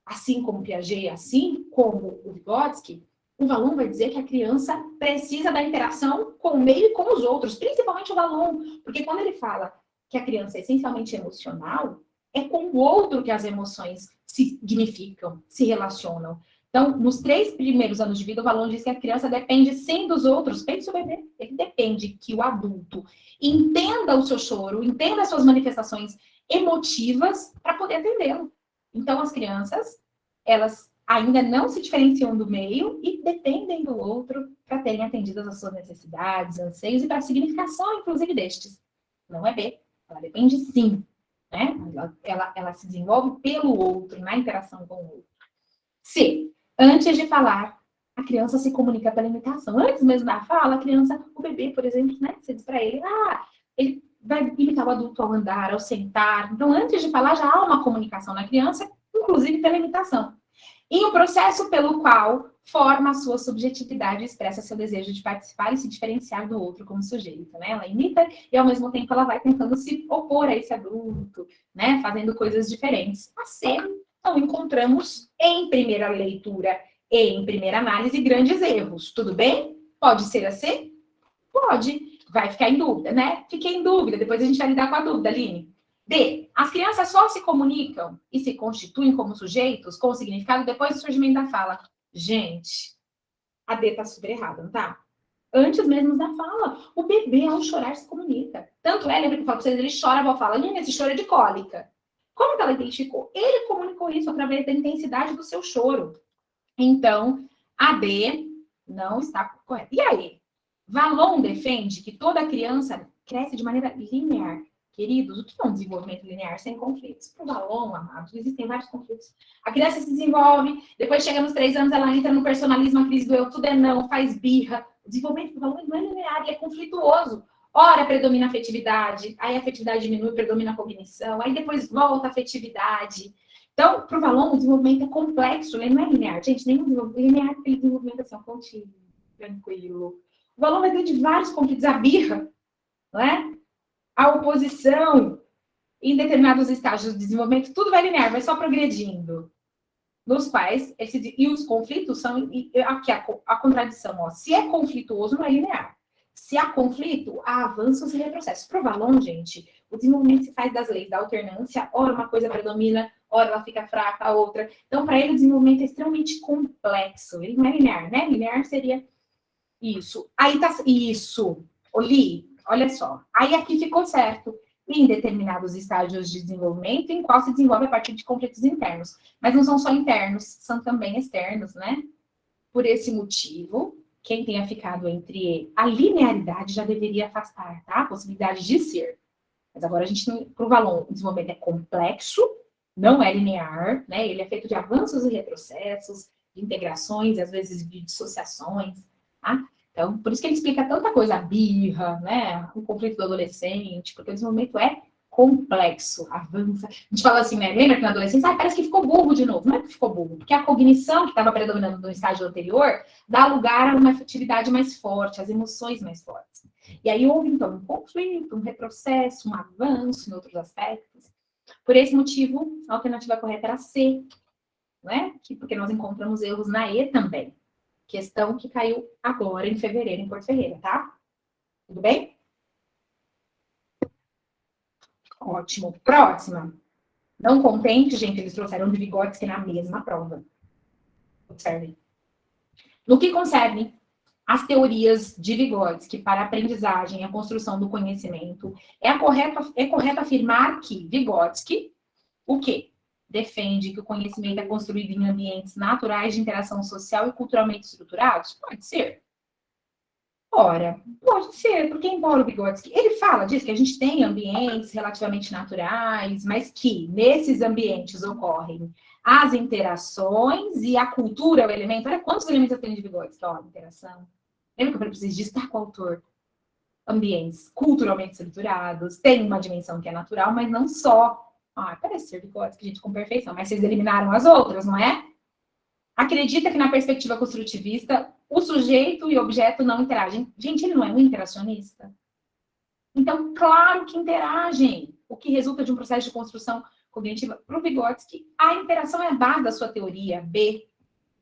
Assim como Piaget, assim como o Vygotsky, o Vallon vai dizer que a criança precisa da interação com o meio e com os outros, principalmente o Vallon, porque quando ele fala que a criança é essencialmente emocional, é com o outro que as emoções se significam, se relacionam. Então, nos 3 primeiros anos de vida, o Vallon diz que a criança depende sim dos outros. Pense o bebê. Ele depende que o adulto entenda o seu choro, entenda as suas manifestações emotivas para poder atendê-lo. Então, as crianças, elas ainda não se diferenciam do meio e dependem do outro para terem atendidas as suas necessidades, anseios e para a significação, inclusive, destes. Não é B. Ela depende sim. Né? Ela se desenvolve pelo outro, na interação com o outro. C. Antes de falar, a criança se comunica pela imitação. Antes mesmo da fala, a criança, o bebê, por exemplo, né? Você diz para ele, ele vai imitar o adulto ao andar, ao sentar. Então, antes de falar, já há uma comunicação na criança, inclusive pela imitação. E um processo pelo qual forma a sua subjetividade e expressa seu desejo de participar e se diferenciar do outro como sujeito, né? Ela imita e, ao mesmo tempo, ela vai tentando se opor a esse adulto, né? Fazendo coisas diferentes. A C. Então, encontramos em primeira leitura e em primeira análise grandes erros. Tudo bem? Pode ser a C? Pode. Vai ficar em dúvida, né? Fiquei em dúvida. Depois a gente vai lidar com a dúvida, Aline. D. As crianças só se comunicam e se constituem como sujeitos com o significado depois do surgimento da fala. Gente, a D tá super errada, não tá? Antes mesmo da fala. O bebê, ao chorar, se comunica. Tanto é, lembra que eu falo pra vocês, ele chora, a avó fala, Aline, esse choro é de cólica. Como que ela identificou? Ele comunicou isso através da intensidade do seu choro. Então, a D não está correta. E aí? Vallon defende que toda criança cresce de maneira linear. Queridos, o que é um desenvolvimento linear sem conflitos? Para o Vallon, amados, existem vários conflitos. A criança se desenvolve, depois chega nos 3 anos, ela entra no personalismo, a crise do eu, tudo é não, faz birra. O desenvolvimento do Vallon não é linear, ele é conflituoso. Ora, predomina a afetividade, aí a afetividade diminui, predomina a cognição, aí depois volta a afetividade. Então, para o Vallon, o desenvolvimento é complexo, ele não é linear. Gente, nenhum desenvolvimento linear é aquele desenvolvimento assim, contínuo, tranquilo. O Vallon vai ter de vários conflitos, a birra, não é? A oposição, em determinados estágios de desenvolvimento, tudo vai linear, vai só progredindo. Nos quais, e os conflitos são, aqui a contradição, ó, se é conflituoso, não é linear. Se há conflito, há avanços e retrocessos. Para o Vallon, gente, o desenvolvimento se faz das leis da alternância, ora uma coisa predomina, ora ela fica fraca, a outra. Então, para ele, o desenvolvimento é extremamente complexo. Ele não é linear, né? Linear seria isso. Aí tá isso. Oli, olha só. Aí aqui ficou certo. Em determinados estágios de desenvolvimento, em qual se desenvolve a partir de conflitos internos. Mas não são só internos, são também externos, né? Por esse motivo, quem tenha ficado entre a linearidade já deveria afastar, tá? A possibilidade de ser. Mas agora a gente não... Para o Vallon, o desenvolvimento é complexo, não é linear, né? Ele é feito de avanços e retrocessos, de integrações, às vezes de dissociações, tá? Então, por isso que ele explica tanta coisa, a birra, né? O conflito do adolescente, porque o desenvolvimento é complexo, avança. A gente fala assim, né? Lembra que na adolescência, parece que ficou burro de novo. Não é que ficou burro, porque a cognição que estava predominando no estágio anterior dá lugar a uma afetividade mais forte, às emoções mais fortes. E aí houve, então, um conflito, um retrocesso, um avanço em outros aspectos. Por esse motivo, a alternativa correta era C, né? Porque nós encontramos erros na E também. Questão que caiu agora em fevereiro em Porto Ferreira, tá? Tudo bem? Ótimo. Próxima. Não contente, gente, eles trouxeram de Vygotsky na mesma prova. Observem. No que concerne as teorias de Vygotsky para a aprendizagem e a construção do conhecimento, é correto afirmar que Vygotsky, o quê? Defende que o conhecimento é construído em ambientes naturais de interação social e culturalmente estruturados? Pode ser. Ora, pode ser, porque embora o Vygotsky, ele fala disso, que a gente tem ambientes relativamente naturais, mas que nesses ambientes ocorrem as interações e a cultura é o elemento. Olha quantos elementos eu tenho de Vygotsky, ó, interação. Lembra que eu preciso estar com o autor? Ambientes culturalmente estruturados, tem uma dimensão que é natural, mas não só. Parece ser Vygotsky, gente, com perfeição, mas vocês eliminaram as outras, não é? Acredita que na perspectiva construtivista, o sujeito e o objeto não interagem. Gente, ele não é um interacionista? Então, claro que interagem. O que resulta de um processo de construção cognitiva para o Vygotsky, a interação é a base da sua teoria. B,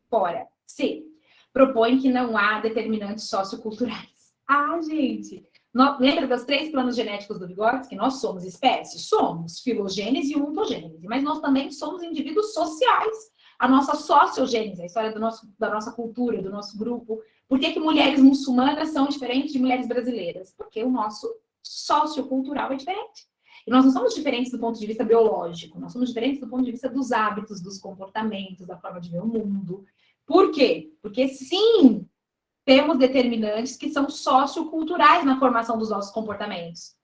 fora. C, propõe que não há determinantes socioculturais. Gente, lembra dos 3 planos genéticos do Vygotsky? Nós somos espécies? Somos filogênese e ontogênese, mas nós também somos indivíduos sociais. A nossa sociogênese, a história da nossa cultura, do nosso grupo. Por que mulheres muçulmanas são diferentes de mulheres brasileiras? Porque o nosso sociocultural é diferente. E nós não somos diferentes do ponto de vista biológico, nós somos diferentes do ponto de vista dos hábitos, dos comportamentos, da forma de ver o mundo. Por quê? Porque, sim, temos determinantes que são socioculturais na formação dos nossos comportamentos,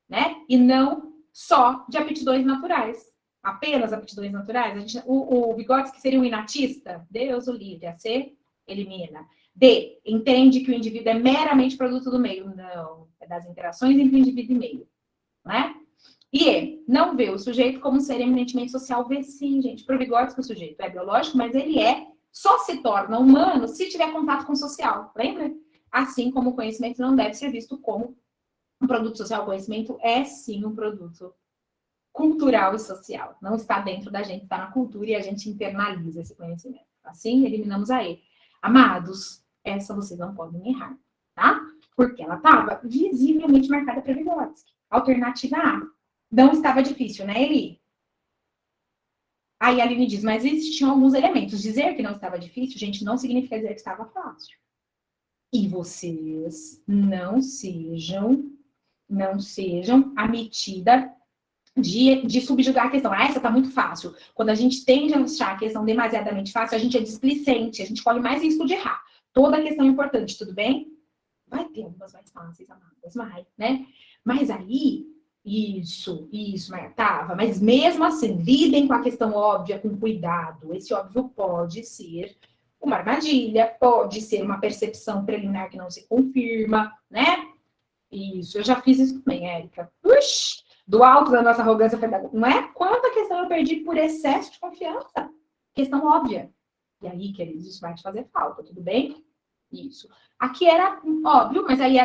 né? E não só de aptidões naturais. Apenas aptidões naturais. O Vygotsky seria um inatista? Deus o livre. A C, elimina. D, entende que o indivíduo é meramente produto do meio. Não, é das interações entre o indivíduo e meio. Né? E E, não vê o sujeito como um ser eminentemente social. Vê sim, gente. Para o Vygotsky, o sujeito é biológico, mas ele só se torna humano se tiver contato com o social. Lembra? Assim como o conhecimento não deve ser visto como um produto social. O conhecimento é sim um produto cultural e social. Não está dentro da gente, está na cultura e a gente internaliza esse conhecimento. Assim, eliminamos a E. Amados, essa vocês não podem errar, tá? Porque ela estava visivelmente marcada para Vygotsky. Alternativa A. Não estava difícil, né, Eli? Aí a Aline diz, mas existiam alguns elementos. Dizer que não estava difícil, gente, não significa dizer que estava fácil. E vocês não sejam a metida de subjugar a questão. Essa tá muito fácil. Quando a gente tende a achar a questão demasiadamente fácil, a gente é displicente, a gente corre mais risco de errar. Toda a questão é importante, tudo bem? Vai ter algumas mais fáceis, amadas, vai, né? Mas aí, isso, tava. Mas mesmo assim, lidem com a questão óbvia com cuidado. Esse óbvio pode ser uma armadilha, pode ser uma percepção preliminar que não se confirma, né? Isso, eu já fiz isso também, Érica. Puxa! Do alto da nossa arrogância pedagógica. Não é? Quanta questão eu perdi por excesso de confiança? Questão óbvia. E aí, queridos, isso vai te fazer falta, tudo bem? Isso. Aqui era óbvio, mas aí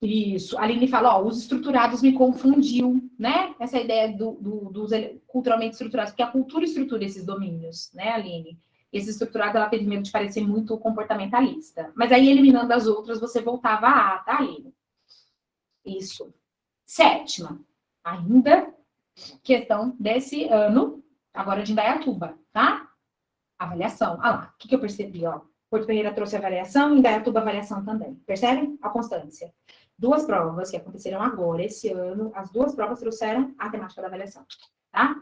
Isso. A Aline fala, os estruturados me confundiu, né? Essa ideia dos culturalmente estruturados, porque a cultura estrutura esses domínios, né, Aline? Esse estruturado, ela teve medo de parecer muito comportamentalista. Mas aí, eliminando as outras, você voltava a A, tá, Aline? Isso. 7ª. Ainda questão desse ano, agora de Indaiatuba, tá? Avaliação. Lá, o que eu percebi, ó? Porto Ferreira trouxe avaliação, Indaiatuba avaliação também. Percebem? A constância. 2 provas que aconteceram agora, esse ano, as 2 provas trouxeram a temática da avaliação, tá?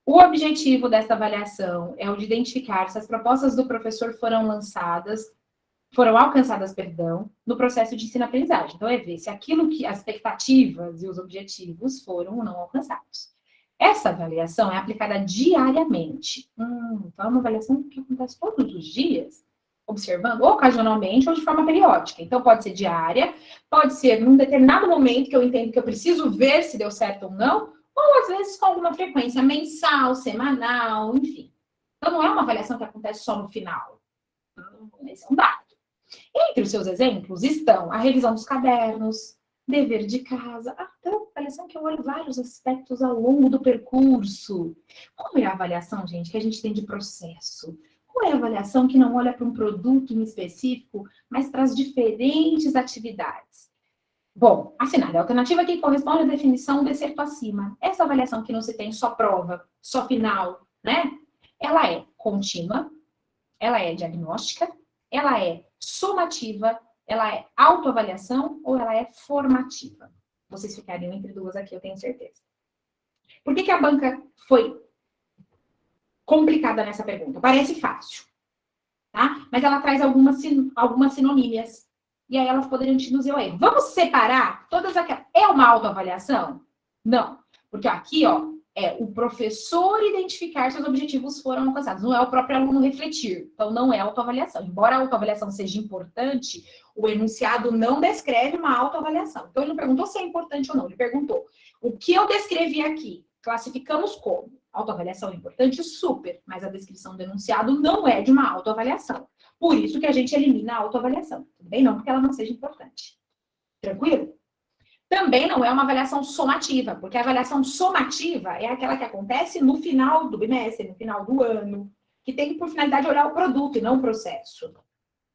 O objetivo dessa avaliação é o de identificar se as propostas do professor foram alcançadas, no processo de ensino-aprendizagem. Então, é ver se aquilo que as expectativas e os objetivos foram ou não alcançados. Essa avaliação é aplicada diariamente. Então, é uma avaliação que acontece todos os dias, observando ocasionalmente ou de forma periódica. Então, pode ser diária, pode ser num determinado momento que eu entendo que eu preciso ver se deu certo ou não, ou às vezes com alguma frequência mensal, semanal, enfim. Então, não é uma avaliação que acontece só no final. Esse é um dado. Entre os seus exemplos estão a revisão dos cadernos, dever de casa, então, avaliação que eu olho vários aspectos ao longo do percurso. Como é a avaliação, gente, que a gente tem de processo? Qual é a avaliação que não olha para um produto em específico, mas para as diferentes atividades? Bom, assinale a alternativa que corresponde à definição desse acima. Essa avaliação que não se tem só prova, só final, né? Ela é contínua, ela é diagnóstica, ela é somativa, ela é autoavaliação ou ela é formativa? Vocês ficariam entre duas aqui, eu tenho certeza. Por que a banca foi complicada nessa pergunta? Parece fácil, tá? Mas ela traz algumas sinonímias. E aí elas poderiam te induzir ao erro. Vamos separar todas aquelas... É uma autoavaliação? Não. Porque aqui, ó, é o professor identificar se os objetivos foram alcançados. Não é o próprio aluno refletir. Então, não é autoavaliação. Embora a autoavaliação seja importante, o enunciado não descreve uma autoavaliação. Então, ele não perguntou se é importante ou não. Ele perguntou, o que eu descrevi aqui, classificamos como autoavaliação é importante? Super. Mas a descrição do enunciado não é de uma autoavaliação. Por isso que a gente elimina a autoavaliação. Tudo bem? Não porque ela não seja importante. Tranquilo? Também não é uma avaliação somativa, porque a avaliação somativa é aquela que acontece no final do bimestre, no final do ano, que tem por finalidade olhar o produto e não o processo.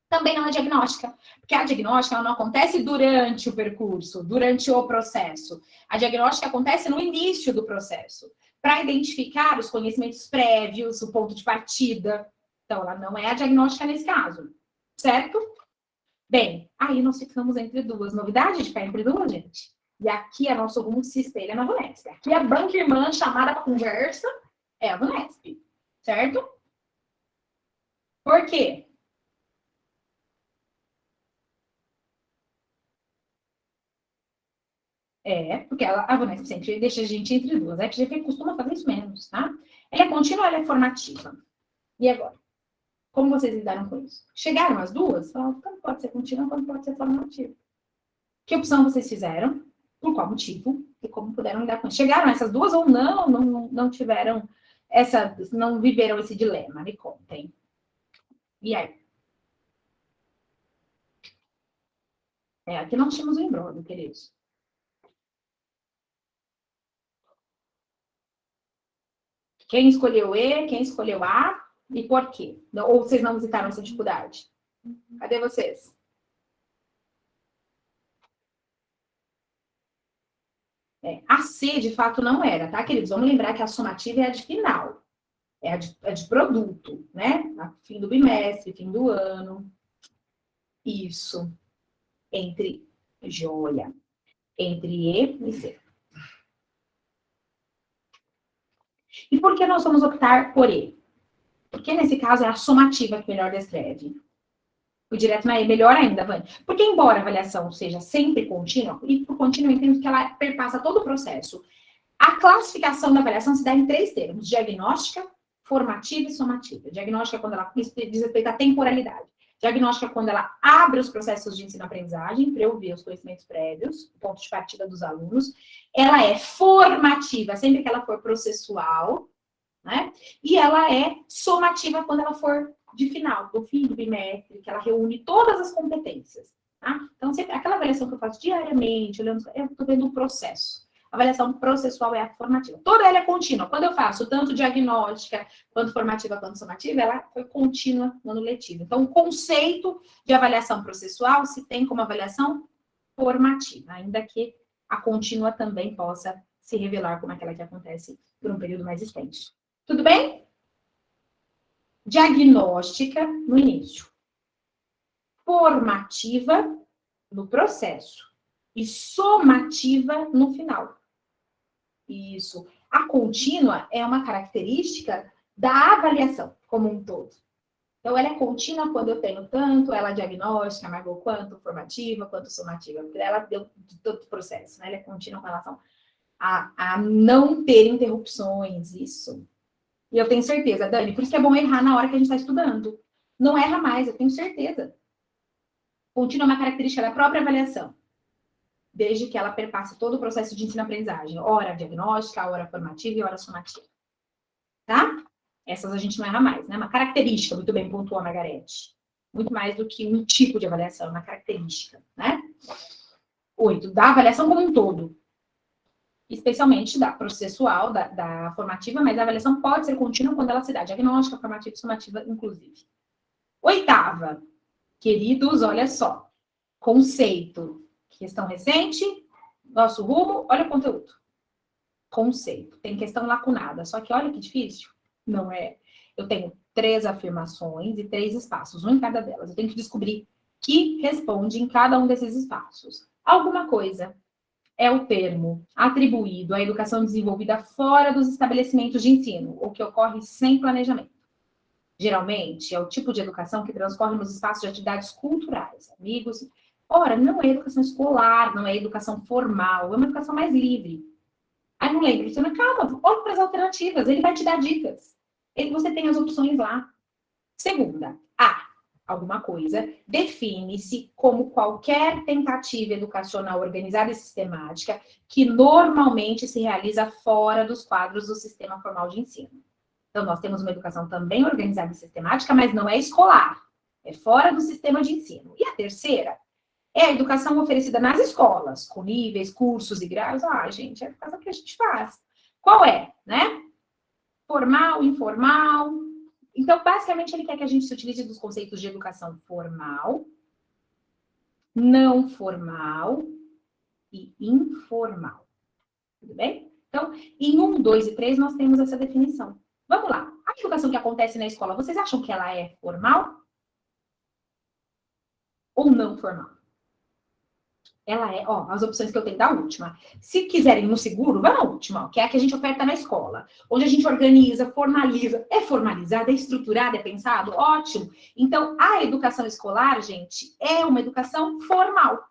Também não é diagnóstica, porque a diagnóstica ela não acontece durante o percurso, durante o processo. A diagnóstica acontece no início do processo, para identificar os conhecimentos prévios, o ponto de partida. Então, ela não é a diagnóstica nesse caso, certo? Bem, aí nós ficamos entre duas. Novidade de ficar entre duas, gente? E aqui a nosso rumo se espelha na VUNESP. Aqui a banca irmã chamada para conversa é a VUNESP, certo? Por quê? Porque a VUNESP sempre deixa a gente entre duas. A FGV costuma fazer isso menos, tá? Ela é contínua, ela é formativa. E agora? Como vocês lidaram com isso? Chegaram as duas? Falaram, tanto pode ser contínua, quanto pode ser formativa. Que opção vocês fizeram? Por qual motivo? E como puderam lidar com isso? Chegaram essas duas ou não tiveram não viveram esse dilema? Me contem. E aí? Aqui nós tínhamos um imbróglio, queridos. Quem escolheu E, quem escolheu A e por quê? Ou vocês não visitaram essa dificuldade? Cadê vocês? A C, de fato, não era, tá, queridos? Vamos lembrar que a somativa é a de final. É a de produto, né? Fim do bimestre, fim do ano. Isso. Joia. Entre E e C. E por que nós vamos optar por E? Porque nesse caso é a somativa que melhor descreve. O direto na E, melhor ainda, Vânia. Porque embora a avaliação seja sempre contínua, e por contínua eu entendo que ela perpassa todo o processo, a classificação da avaliação se dá em 3 termos: diagnóstica, formativa e somativa. Diagnóstica é quando ela diz respeito à temporalidade. Diagnóstica é quando ela abre os processos de ensino-aprendizagem, para eu ver os conhecimentos prévios, o ponto de partida dos alunos. Ela é formativa, sempre que ela for processual, né? E ela é somativa quando ela for de final, do fim do bimestre, que ela reúne todas as competências, tá? Então, sempre, aquela avaliação que eu faço diariamente, olhando, eu estou vendo o processo. A avaliação processual é a formativa. Toda ela é contínua. Quando eu faço tanto diagnóstica, quanto formativa, quanto somativa, ela foi contínua no ano letivo. Então, o conceito de avaliação processual se tem como avaliação formativa, ainda que a contínua também possa se revelar como aquela que acontece por um período mais extenso. Tudo bem? Diagnóstica no início. Formativa no processo. E somativa no final. Isso. A contínua é uma característica da avaliação como um todo. Então, ela é contínua quando eu tenho tanto ela diagnóstica, quanto formativa, quanto somativa. Porque ela deu todo o processo, né? Ela é contínua com relação a não ter interrupções, isso. E eu tenho certeza, Dani, por isso que é bom errar na hora que a gente está estudando. Não erra mais, eu tenho certeza. Contínua é uma característica da própria avaliação, desde que ela perpasse todo o processo de ensino-aprendizagem, hora diagnóstica, hora formativa e hora somativa. Tá? Essas a gente não erra mais, né? Uma característica, muito bem pontuou a Margarete. Muito mais do que um tipo de avaliação, uma característica, né? 8, da avaliação como um todo. Especialmente da processual, da formativa, mas a avaliação pode ser contínua quando ela se dá diagnóstica, formativa e somativa, inclusive. 8ª, queridos, olha só. Conceito. Questão recente, nosso rumo, olha o conteúdo. Conceito. Tem questão lacunada, só que olha que difícil. Não é. Eu tenho 3 afirmações e 3 espaços, um em cada delas. Eu tenho que descobrir que responde em cada um desses espaços. Alguma coisa é o termo atribuído à educação desenvolvida fora dos estabelecimentos de ensino, ou que ocorre sem planejamento. Geralmente, é o tipo de educação que transcorre nos espaços de atividades culturais, amigos. Ora, não é educação escolar, não é educação formal, é uma educação mais livre. Aí não lembra, você não, calma, olha para as alternativas, ele vai te dar dicas. Você tem as opções lá. Segunda, alguma coisa, define-se como qualquer tentativa educacional organizada e sistemática que normalmente se realiza fora dos quadros do sistema formal de ensino. Então, nós temos uma educação também organizada e sistemática, mas não é escolar, é fora do sistema de ensino. E a terceira é a educação oferecida nas escolas, com níveis, cursos e graus. Gente, é a educação que a gente faz. Qual é, né? Formal, informal. Então, basicamente, ele quer que a gente se utilize dos conceitos de educação formal, não formal e informal. Tudo bem? Então, em 1, 2 e 3, nós temos essa definição. Vamos lá. A educação que acontece na escola, vocês acham que ela é formal ou não formal? Ela é, as opções que eu tenho da última. Se quiserem no seguro, vai na última, que é a que a gente oferta na escola. Onde a gente organiza, formaliza. É formalizada, é estruturada, é pensado? Ótimo. Então, a educação escolar, gente, é uma educação formal.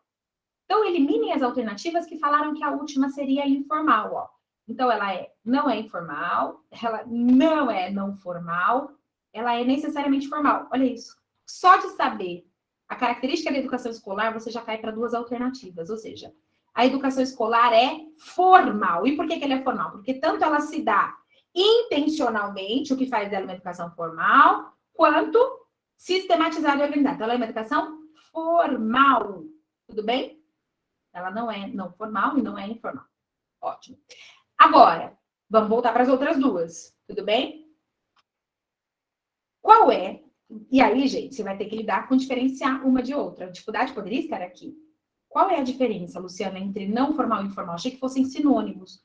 Então, eliminem as alternativas que falaram que a última seria informal, Então, ela não é informal, ela não é não formal, ela é necessariamente formal. Olha isso. Só de saber a característica da educação escolar, você já cai para 2 alternativas. Ou seja, a educação escolar é formal. E por que ela é formal? Porque tanto ela se dá intencionalmente, o que faz dela uma educação formal, quanto sistematizada e organizada. Então, ela é uma educação formal. Tudo bem? Ela não é não formal e não é informal. Ótimo. Agora, vamos voltar para as outras 2. Tudo bem? Qual é? E aí, gente, você vai ter que lidar com diferenciar uma de outra. A dificuldade poderia estar aqui. Qual é a diferença, Luciana, entre não formal e informal? Achei que fossem sinônimos.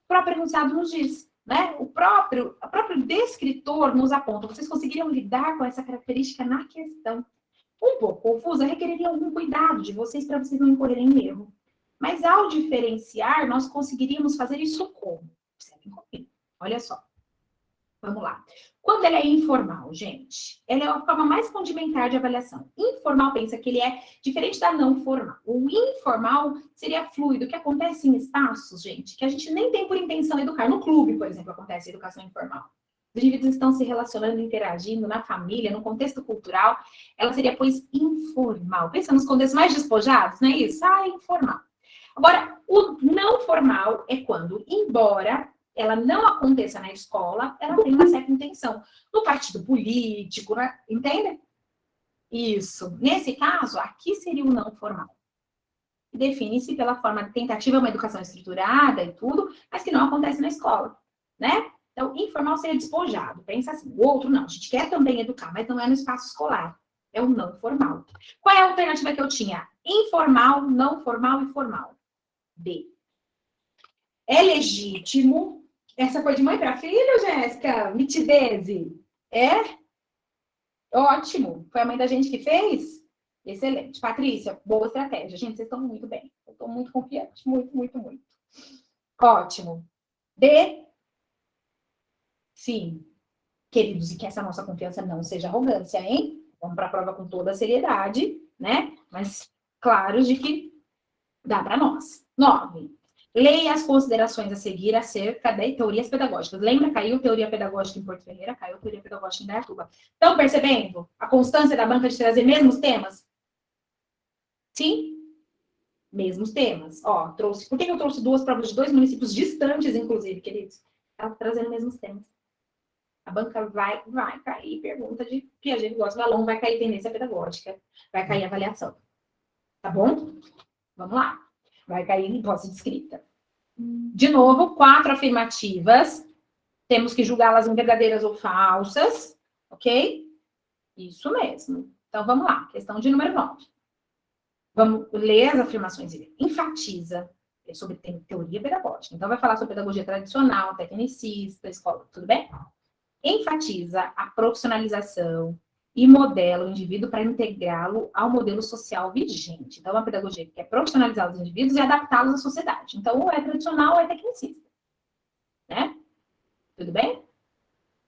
O próprio enunciado nos diz, né? O próprio descritor nos aponta. Vocês conseguiriam lidar com essa característica na questão? Um pouco confusa, requereria algum cuidado de vocês para vocês não incorrerem em erro. Mas ao diferenciar, nós conseguiríamos fazer isso como? Observem comigo. Olha só. Vamos lá. Quando ela é informal, gente, ela é a forma mais condimentar de avaliação. Informal pensa que ele é diferente da não formal. O informal seria fluido, que acontece em espaços, gente, que a gente nem tem por intenção educar. No clube, por exemplo, acontece educação informal. Os indivíduos estão se relacionando, interagindo na família, no contexto cultural. Ela seria, pois, informal. Pensa nos contextos mais despojados, não é isso? Informal. Agora, o não formal é quando, embora ela não aconteça na escola, ela tem uma certa intenção. No partido político, né? Entende? Isso. Nesse caso, aqui seria o não formal. Define-se pela forma de tentativa, uma educação estruturada e tudo, mas que não acontece na escola, né? Então, informal seria despojado. Pensa assim, o outro não. A gente quer também educar, mas não é no espaço escolar. É o não formal. Qual é a alternativa que eu tinha? Informal, não formal e formal. B. É legítimo. Essa foi de mãe para filho, Jéssica? Mitidese. É? Ótimo. Foi a mãe da gente que fez? Excelente. Patrícia, boa estratégia. Gente, vocês estão muito bem. Eu estou muito confiante. Muito, muito, muito. Ótimo. D. Sim. Queridos, e que essa nossa confiança não seja arrogância, hein? Vamos para a prova com toda a seriedade, né? Mas claro de que dá para nós. 9. Leia as considerações a seguir acerca de teorias pedagógicas. Lembra? Caiu teoria pedagógica em Porto Ferreira, caiu teoria pedagógica em Dayatuba. Estão percebendo a constância da banca de trazer mesmos temas? Sim? Mesmos temas. Ó, trouxe. Por que eu trouxe 2 provas de 2 municípios distantes, inclusive, queridos? Ela trazendo mesmos temas. A banca vai cair pergunta de Piaget, Vygotsky, Vallon, vai cair tendência pedagógica, vai cair avaliação. Tá bom? Vamos lá. Vai cair hipótese de escrita. De novo, 4 afirmativas. Temos que julgá-las em verdadeiras ou falsas. Ok? Isso mesmo. Então, vamos lá. Questão de número 9. Vamos ler as afirmações. Enfatiza sobre teoria pedagógica. Então, vai falar sobre pedagogia tradicional, tecnicista, escola. Tudo bem? Enfatiza a profissionalização e modela o indivíduo para integrá-lo ao modelo social vigente. Então, é uma pedagogia que quer profissionalizar os indivíduos e adaptá-los à sociedade. Então, ou é tradicional ou é tecnicista. Né? Tudo bem?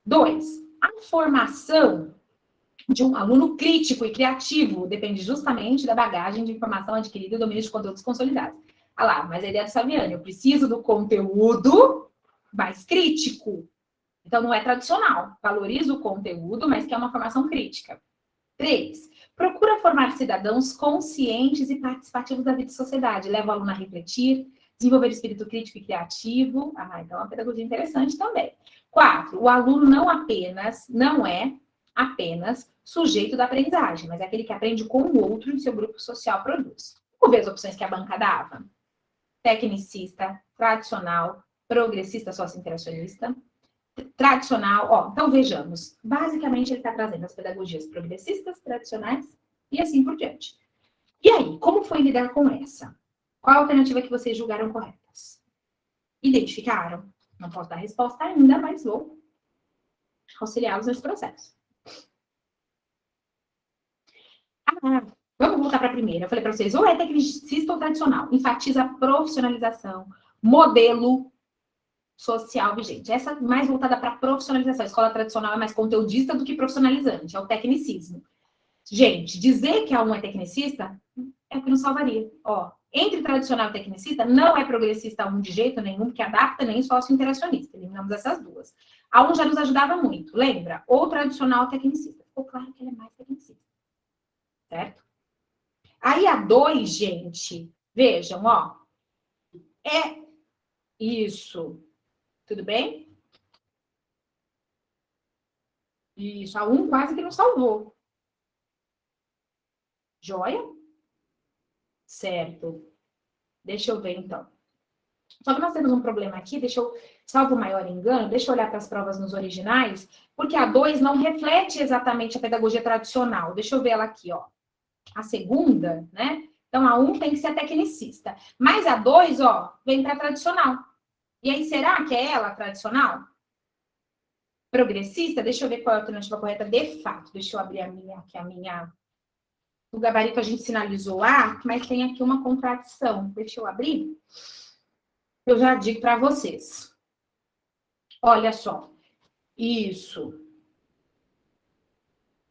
2. A formação de um aluno crítico e criativo depende justamente da bagagem de informação adquirida e domínio de conteúdos consolidados. Ah lá, mas a ideia do Saviani, eu preciso do conteúdo mais crítico. Então, não é tradicional. Valoriza o conteúdo, mas quer uma formação crítica. 3. Procura formar cidadãos conscientes e participativos da vida e sociedade. Leva o aluno a refletir, desenvolver espírito crítico e criativo. Ah, então é uma pedagogia interessante também. 4. O aluno não é apenas sujeito da aprendizagem, mas é aquele que aprende com o outro e seu grupo social produz. Vamos ver as opções que a banca dava. Tecnicista, tradicional, progressista, sócio-interacionista. Tradicional, ó, então vejamos. Basicamente, ele está trazendo as pedagogias progressistas, tradicionais e assim por diante. E aí, como foi lidar com essa? Qual a alternativa que vocês julgaram corretas? Identificaram? Não posso dar resposta ainda, mas vou auxiliá-los nesse processo. Vamos voltar para a primeira. Eu falei para vocês, ou é tecnicista ou tradicional. Enfatiza a profissionalização, modelo social vigente. Essa é mais voltada para profissionalização. A escola tradicional é mais conteudista do que profissionalizante, é o tecnicismo. Gente, dizer que um é tecnicista é o que nos salvaria. Ó, entre tradicional e tecnicista, não é progressista um de jeito nenhum, porque adapta nem sócio-interacionista. Eliminamos essas duas. A um já nos ajudava muito, lembra? Ou tradicional ou tecnicista. Ficou claro que ele é mais tecnicista. Certo? Aí a 2, gente, vejam, ó. É isso. Tudo bem? Isso, a 1 quase que não salvou. Joia? Certo. Deixa eu ver, então. Só que nós temos um problema aqui, salvo o maior engano, deixa eu olhar para as provas nos originais, porque a 2 não reflete exatamente a pedagogia tradicional. Deixa eu ver ela aqui, ó. A segunda, né? Então, a 1 tem que ser tecnicista. Mas a 2, ó, vem para tradicional. E aí, será que é ela tradicional? Progressista? Deixa eu ver qual é a alternativa correta de fato. Deixa eu abrir aqui a minha... O gabarito a gente sinalizou A, mas tem aqui uma contradição. Deixa eu abrir. Eu já digo para vocês. Olha só. Isso.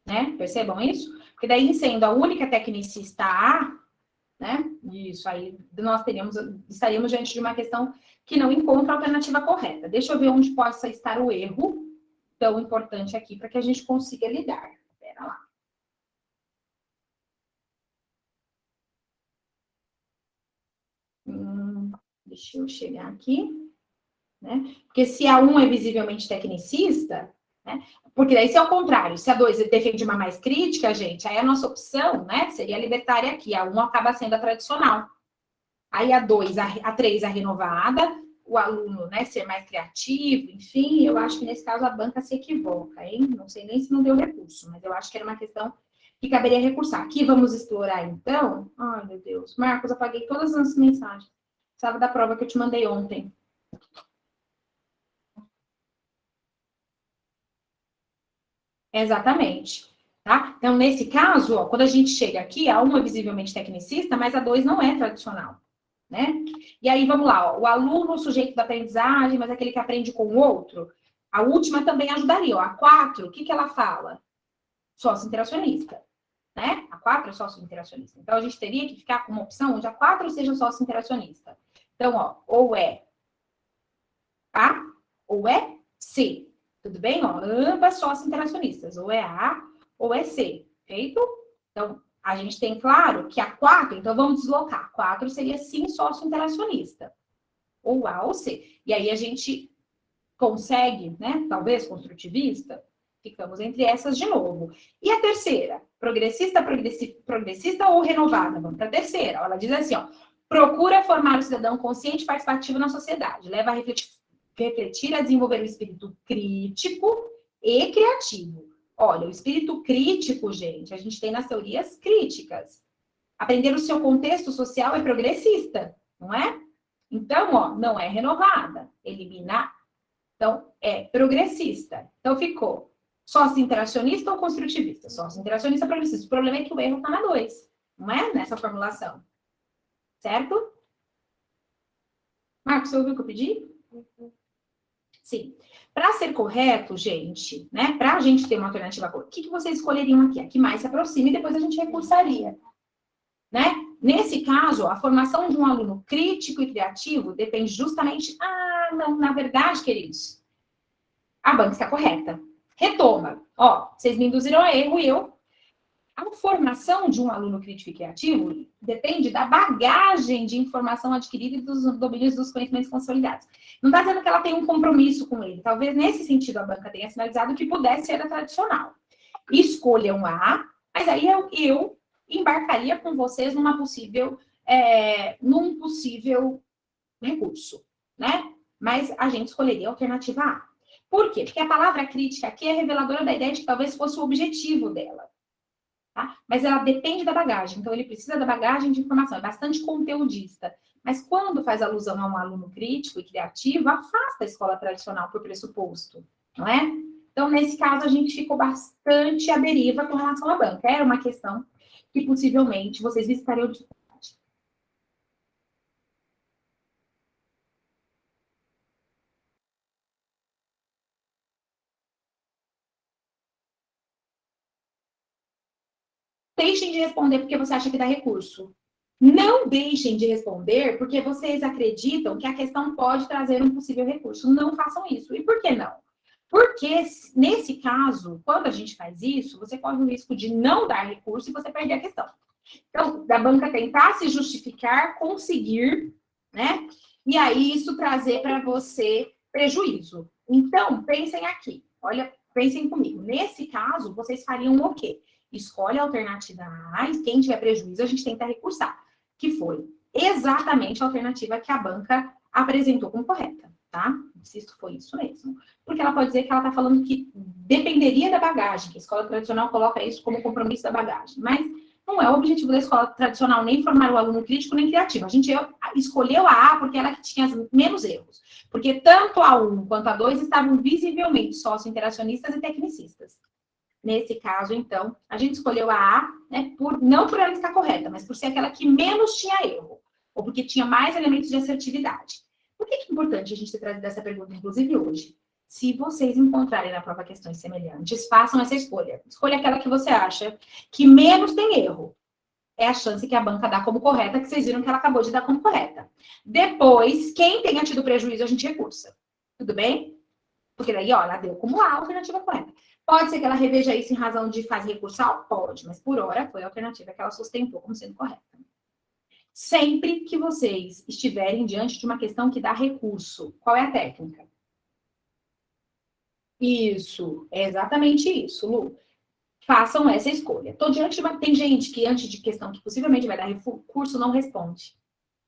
Né? Percebam isso? Porque daí, sendo a única tecnicista A, né? Isso aí, nós estaríamos diante de uma questão que não encontra a alternativa correta. Deixa eu ver onde possa estar o erro tão importante aqui para que a gente consiga lidar. Espera lá. Deixa eu chegar aqui. Né? Porque se a 1 é visivelmente tecnicista, né? Porque daí se é o contrário, se a 2 defende uma mais crítica, gente, aí a nossa opção, né, seria a libertária aqui, a 1 acaba sendo a tradicional. Aí a 2, a 3 a renovada, o aluno, né, ser mais criativo, enfim, eu acho que nesse caso a banca se equivoca, hein? Não sei nem se não deu recurso, mas eu acho que era uma questão que caberia recursar. Aqui vamos explorar, então. Ai, meu Deus. Marcos, apaguei todas as mensagens. Precisava da prova que eu te mandei ontem. Exatamente. Tá? Então, nesse caso, ó, quando a gente chega aqui, a 1 é visivelmente tecnicista, mas a 2 não é tradicional. Né? E aí, vamos lá, ó, o aluno, o sujeito da aprendizagem, mas aquele que aprende com o outro, a última também ajudaria. Ó, a 4, o que ela fala? Sócio-interacionista. Né? A 4 é sócio-interacionista. Então, a gente teria que ficar com uma opção onde a 4 seja sócio-interacionista. Então, ó, ou é A ou é C. Tudo bem? Ó, ambas sócio-interacionistas. Ou é A ou é C. Feito? Então, a gente tem claro que a 4, então vamos deslocar. 4 seria sim sócio-interacionista. Ou A ou C. E aí a gente consegue, né? Talvez construtivista. Ficamos entre essas de novo. E a terceira? Progressista, progressista ou renovada? Vamos para a terceira. Ela diz assim, ó. Procura formar o cidadão consciente e participativo na sociedade. Leva a refletir, a desenvolver o espírito crítico e criativo. Olha, o espírito crítico, gente, a gente tem nas teorias críticas. Aprender o seu contexto social é progressista, não é? Então, ó, não é renovada. Eliminar. Então, é progressista. Então, ficou sócio-interacionista ou construtivista? Sócio-interacionista progressista. O problema é que o erro está na 2, não é? Nessa formulação. Certo? Marcos, você ouviu o que eu pedi? Sim. Para ser correto, gente, né? Para a gente ter uma alternativa, o que vocês escolheriam aqui? A que mais se aproxima e depois a gente recursaria, né? Nesse caso, a formação de um aluno crítico e criativo depende justamente... Ah, não, na verdade, queridos, a banca está correta. Retoma. Ó, vocês me induziram a erro e eu... A formação de um aluno crítico e criativo depende da bagagem de informação adquirida e dos domínios dos conhecimentos consolidados. Não está dizendo que ela tem um compromisso com ele. Talvez, nesse sentido, a banca tenha sinalizado que pudesse ser a tradicional. Escolham A, mas aí eu embarcaria com vocês num possível recurso, né? Mas a gente escolheria a alternativa A. Por quê? Porque a palavra crítica aqui é reveladora da ideia de que talvez fosse o objetivo dela. Tá? Mas ela depende da bagagem, então ele precisa da bagagem de informação, é bastante conteudista. Mas quando faz alusão a um aluno crítico e criativo, afasta a escola tradicional por pressuposto, não é? Então, nesse caso, a gente ficou bastante à deriva com relação à banca. Era uma questão que possivelmente vocês estariam de dificuldade. Deixem de responder porque você acha que dá recurso. Não deixem de responder porque vocês acreditam que a questão pode trazer um possível recurso. Não façam isso. E por que não? Porque, nesse caso, quando a gente faz isso, você corre o risco de não dar recurso e você perder a questão. Então, da banca tentar se justificar, conseguir, né? E aí isso trazer para você prejuízo. Então, pensem aqui. Olha, pensem comigo. Nesse caso, vocês fariam o quê? Escolhe a alternativa A e quem tiver prejuízo, a gente tenta recursar. Que foi exatamente a alternativa que a banca apresentou como correta, tá? Insisto, foi isso mesmo. Porque ela pode dizer que ela está falando que dependeria da bagagem, que a escola tradicional coloca isso como compromisso da bagagem. Mas não é o objetivo da escola tradicional nem formar o aluno crítico nem criativo. A gente escolheu a A porque ela tinha menos erros. Porque tanto a 1 quanto a 2 estavam visivelmente sócio-interacionistas e tecnicistas. Nesse caso, então, a gente escolheu a A, né, não por ela estar correta, mas por ser aquela que menos tinha erro, ou porque tinha mais elementos de assertividade. Por que é importante a gente ter trazido essa pergunta, inclusive hoje? Se vocês encontrarem na prova questões semelhantes, façam essa escolha. Escolha aquela que você acha que menos tem erro. É a chance que a banca dá como correta, que vocês viram que ela acabou de dar como correta. Depois, quem tenha tido prejuízo, a gente recursa. Tudo bem? Porque daí, ó, ela deu como a alternativa correta. Pode ser que ela reveja isso em razão de fazer recursal? Pode, mas por hora foi a alternativa que ela sustentou como sendo correta. Sempre que vocês estiverem diante de uma questão que dá recurso, qual é a técnica? Isso, é exatamente isso, Lu. Façam essa escolha. Tô diante de uma... Tem gente que, antes de questão que possivelmente vai dar recurso, não responde,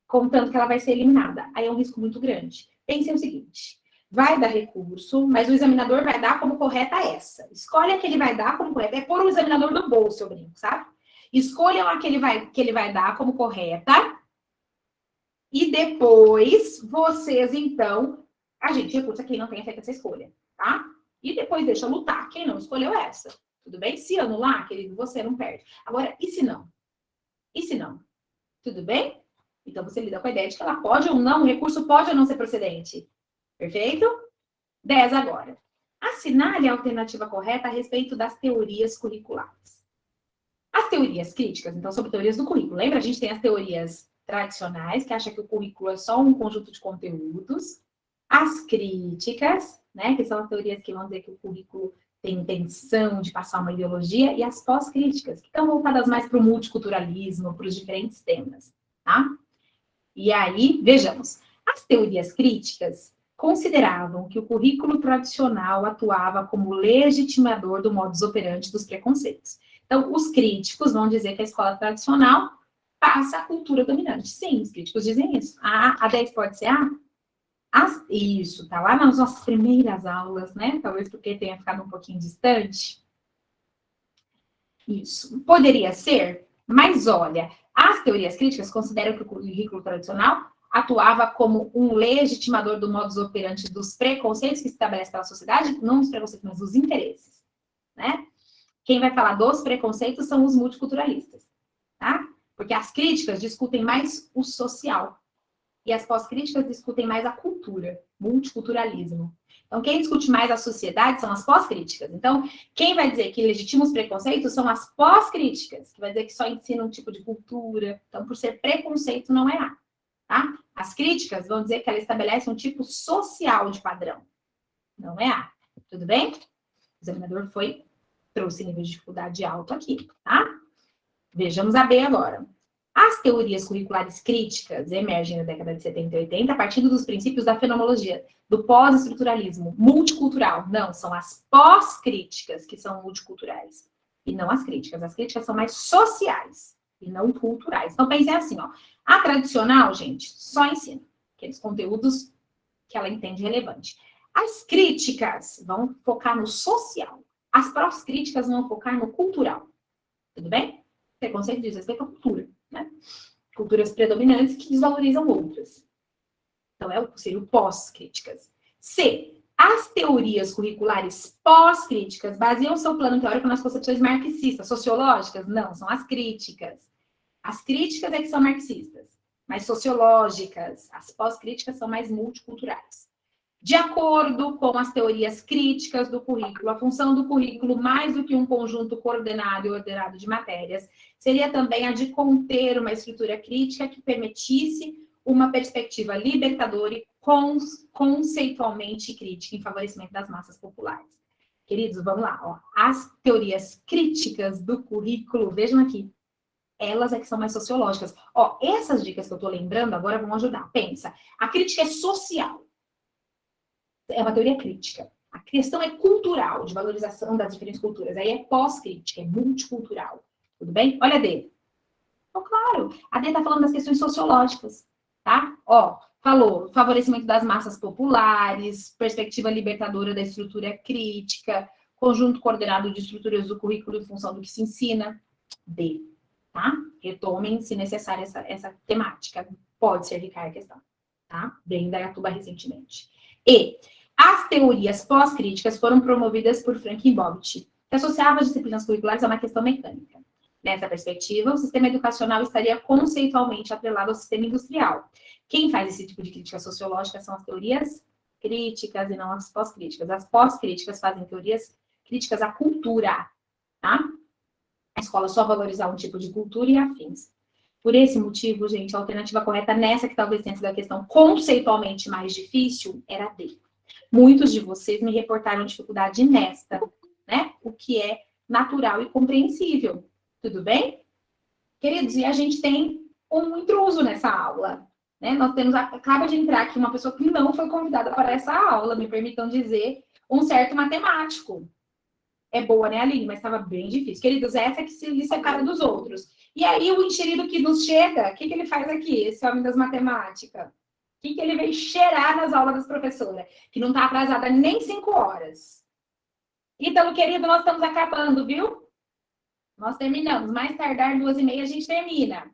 contando que ela vai ser eliminada. Aí é um risco muito grande. Pensem o seguinte: vai dar recurso, mas o examinador vai dar como correta essa. Escolha a que ele vai dar como correta. É pôr o examinador no bolso, eu brinco, sabe? Escolham a que ele vai dar como correta. E depois, vocês, então, a gente recursa quem não tenha feito essa escolha, tá? E depois deixa lutar quem não escolheu essa. Tudo bem? Se anular, querido, você não perde. Agora, e se não? E se não? Tudo bem? Então, você lida com a ideia de que ela pode ou não, o recurso pode ou não ser procedente. Perfeito? 10 agora. Assinale a alternativa correta a respeito das teorias curriculares. As teorias críticas, então, sobre teorias do currículo. Lembra? A gente tem as teorias tradicionais, que acham que o currículo é só um conjunto de conteúdos, as críticas, né, que são as teorias que vão dizer que o currículo tem intenção de passar uma ideologia, e as pós-críticas, que estão voltadas mais para o multiculturalismo, para os diferentes temas, tá? E aí, vejamos, as teorias críticas consideravam que o currículo tradicional atuava como legitimador do modus operandi dos preconceitos. Então, os críticos vão dizer que a escola tradicional passa a cultura dominante. Sim, os críticos dizem isso. A 10 pode ser A? Isso, tá lá nas nossas primeiras aulas, né? Talvez porque tenha ficado um pouquinho distante. Isso. Poderia ser, mas olha, as teorias críticas consideram que o currículo tradicional atuava como um legitimador do modus operandi dos preconceitos que se estabelece pela sociedade, não dos preconceitos, mas dos interesses, né? Quem vai falar dos preconceitos são os multiculturalistas, tá? Porque as críticas discutem mais o social e as pós-críticas discutem mais a cultura, multiculturalismo. Então, quem discute mais a sociedade são as pós-críticas. Então, quem vai dizer que legitima os preconceitos são as pós-críticas, que vai dizer que só ensina um tipo de cultura. Então, por ser preconceito, não é A. Tá? As críticas vão dizer que ela estabelece um tipo social de padrão. Não é A. Tudo bem? O examinador trouxe nível de dificuldade alto aqui, tá? Vejamos a B agora. As teorias curriculares críticas emergem na década de 70 e 80 a partir dos princípios da fenomenologia, do pós-estruturalismo multicultural. Não, são as pós-críticas que são multiculturais. E não as críticas. As críticas são mais sociais e não culturais. Então, pensem assim, ó. A tradicional, gente, só ensina aqueles conteúdos que ela entende relevante. As críticas vão focar no social. As pós-críticas vão focar no cultural. Tudo bem? Preconceito diz respeito à cultura, né? Culturas predominantes que desvalorizam outras. Então, seria o pós-críticas. C. As teorias curriculares pós-críticas baseiam seu plano teórico nas concepções marxistas, sociológicas? Não, são as críticas. As críticas é que são marxistas, mais sociológicas. As pós-críticas são mais multiculturais. De acordo com as teorias críticas do currículo, a função do currículo, mais do que um conjunto coordenado e ordenado de matérias, seria também a de conter uma estrutura crítica que permitisse uma perspectiva libertadora e conceitualmente crítica em favorecimento das massas populares. Queridos, vamos lá. Ó. As teorias críticas do currículo, vejam aqui, elas é que são mais sociológicas. Ó, essas dicas que eu estou lembrando agora vão ajudar. Pensa, a crítica é social. É uma teoria crítica. A questão é cultural, de valorização das diferentes culturas. Aí é pós-crítica, é multicultural. Tudo bem? Olha a D. Então, claro, a D está falando das questões sociológicas, tá? Ó, falou favorecimento das massas populares, perspectiva libertadora da estrutura crítica, conjunto coordenado de estruturas do currículo em função do que se ensina. D, tá? Retomem, se necessário, essa temática. Pode ser rica a questão, tá? Bem da Indaiatuba recentemente. E as teorias pós-críticas foram promovidas por Franklin Bobbitt, que associava as disciplinas curriculares a uma questão mecânica. Nessa perspectiva, o sistema educacional estaria conceitualmente atrelado ao sistema industrial. Quem faz esse tipo de crítica sociológica são as teorias críticas e não as pós-críticas. As pós-críticas fazem teorias críticas à cultura, tá? A escola só valorizar um tipo de cultura e afins. Por esse motivo, gente, a alternativa correta nessa, que talvez tenha sido a questão conceitualmente mais difícil, era D. Muitos de vocês me reportaram dificuldade nesta, né? O que é natural e compreensível. Tudo bem? Queridos, e a gente tem um intruso nessa aula, né? Nós temos, acaba de entrar aqui uma pessoa que não foi convidada para essa aula, me permitam dizer, um certo matemático. É boa, né, Aline? Mas estava bem difícil. Queridos, essa é que se separa dos outros. E aí, o enxerido que nos chega, o que ele faz aqui, esse homem das matemáticas? O que ele veio cheirar nas aulas das professoras? Que não está atrasada nem 5 horas. Ítalo, querido, nós estamos acabando, viu? Nós terminamos. Mais tardar, 2h30, a gente termina.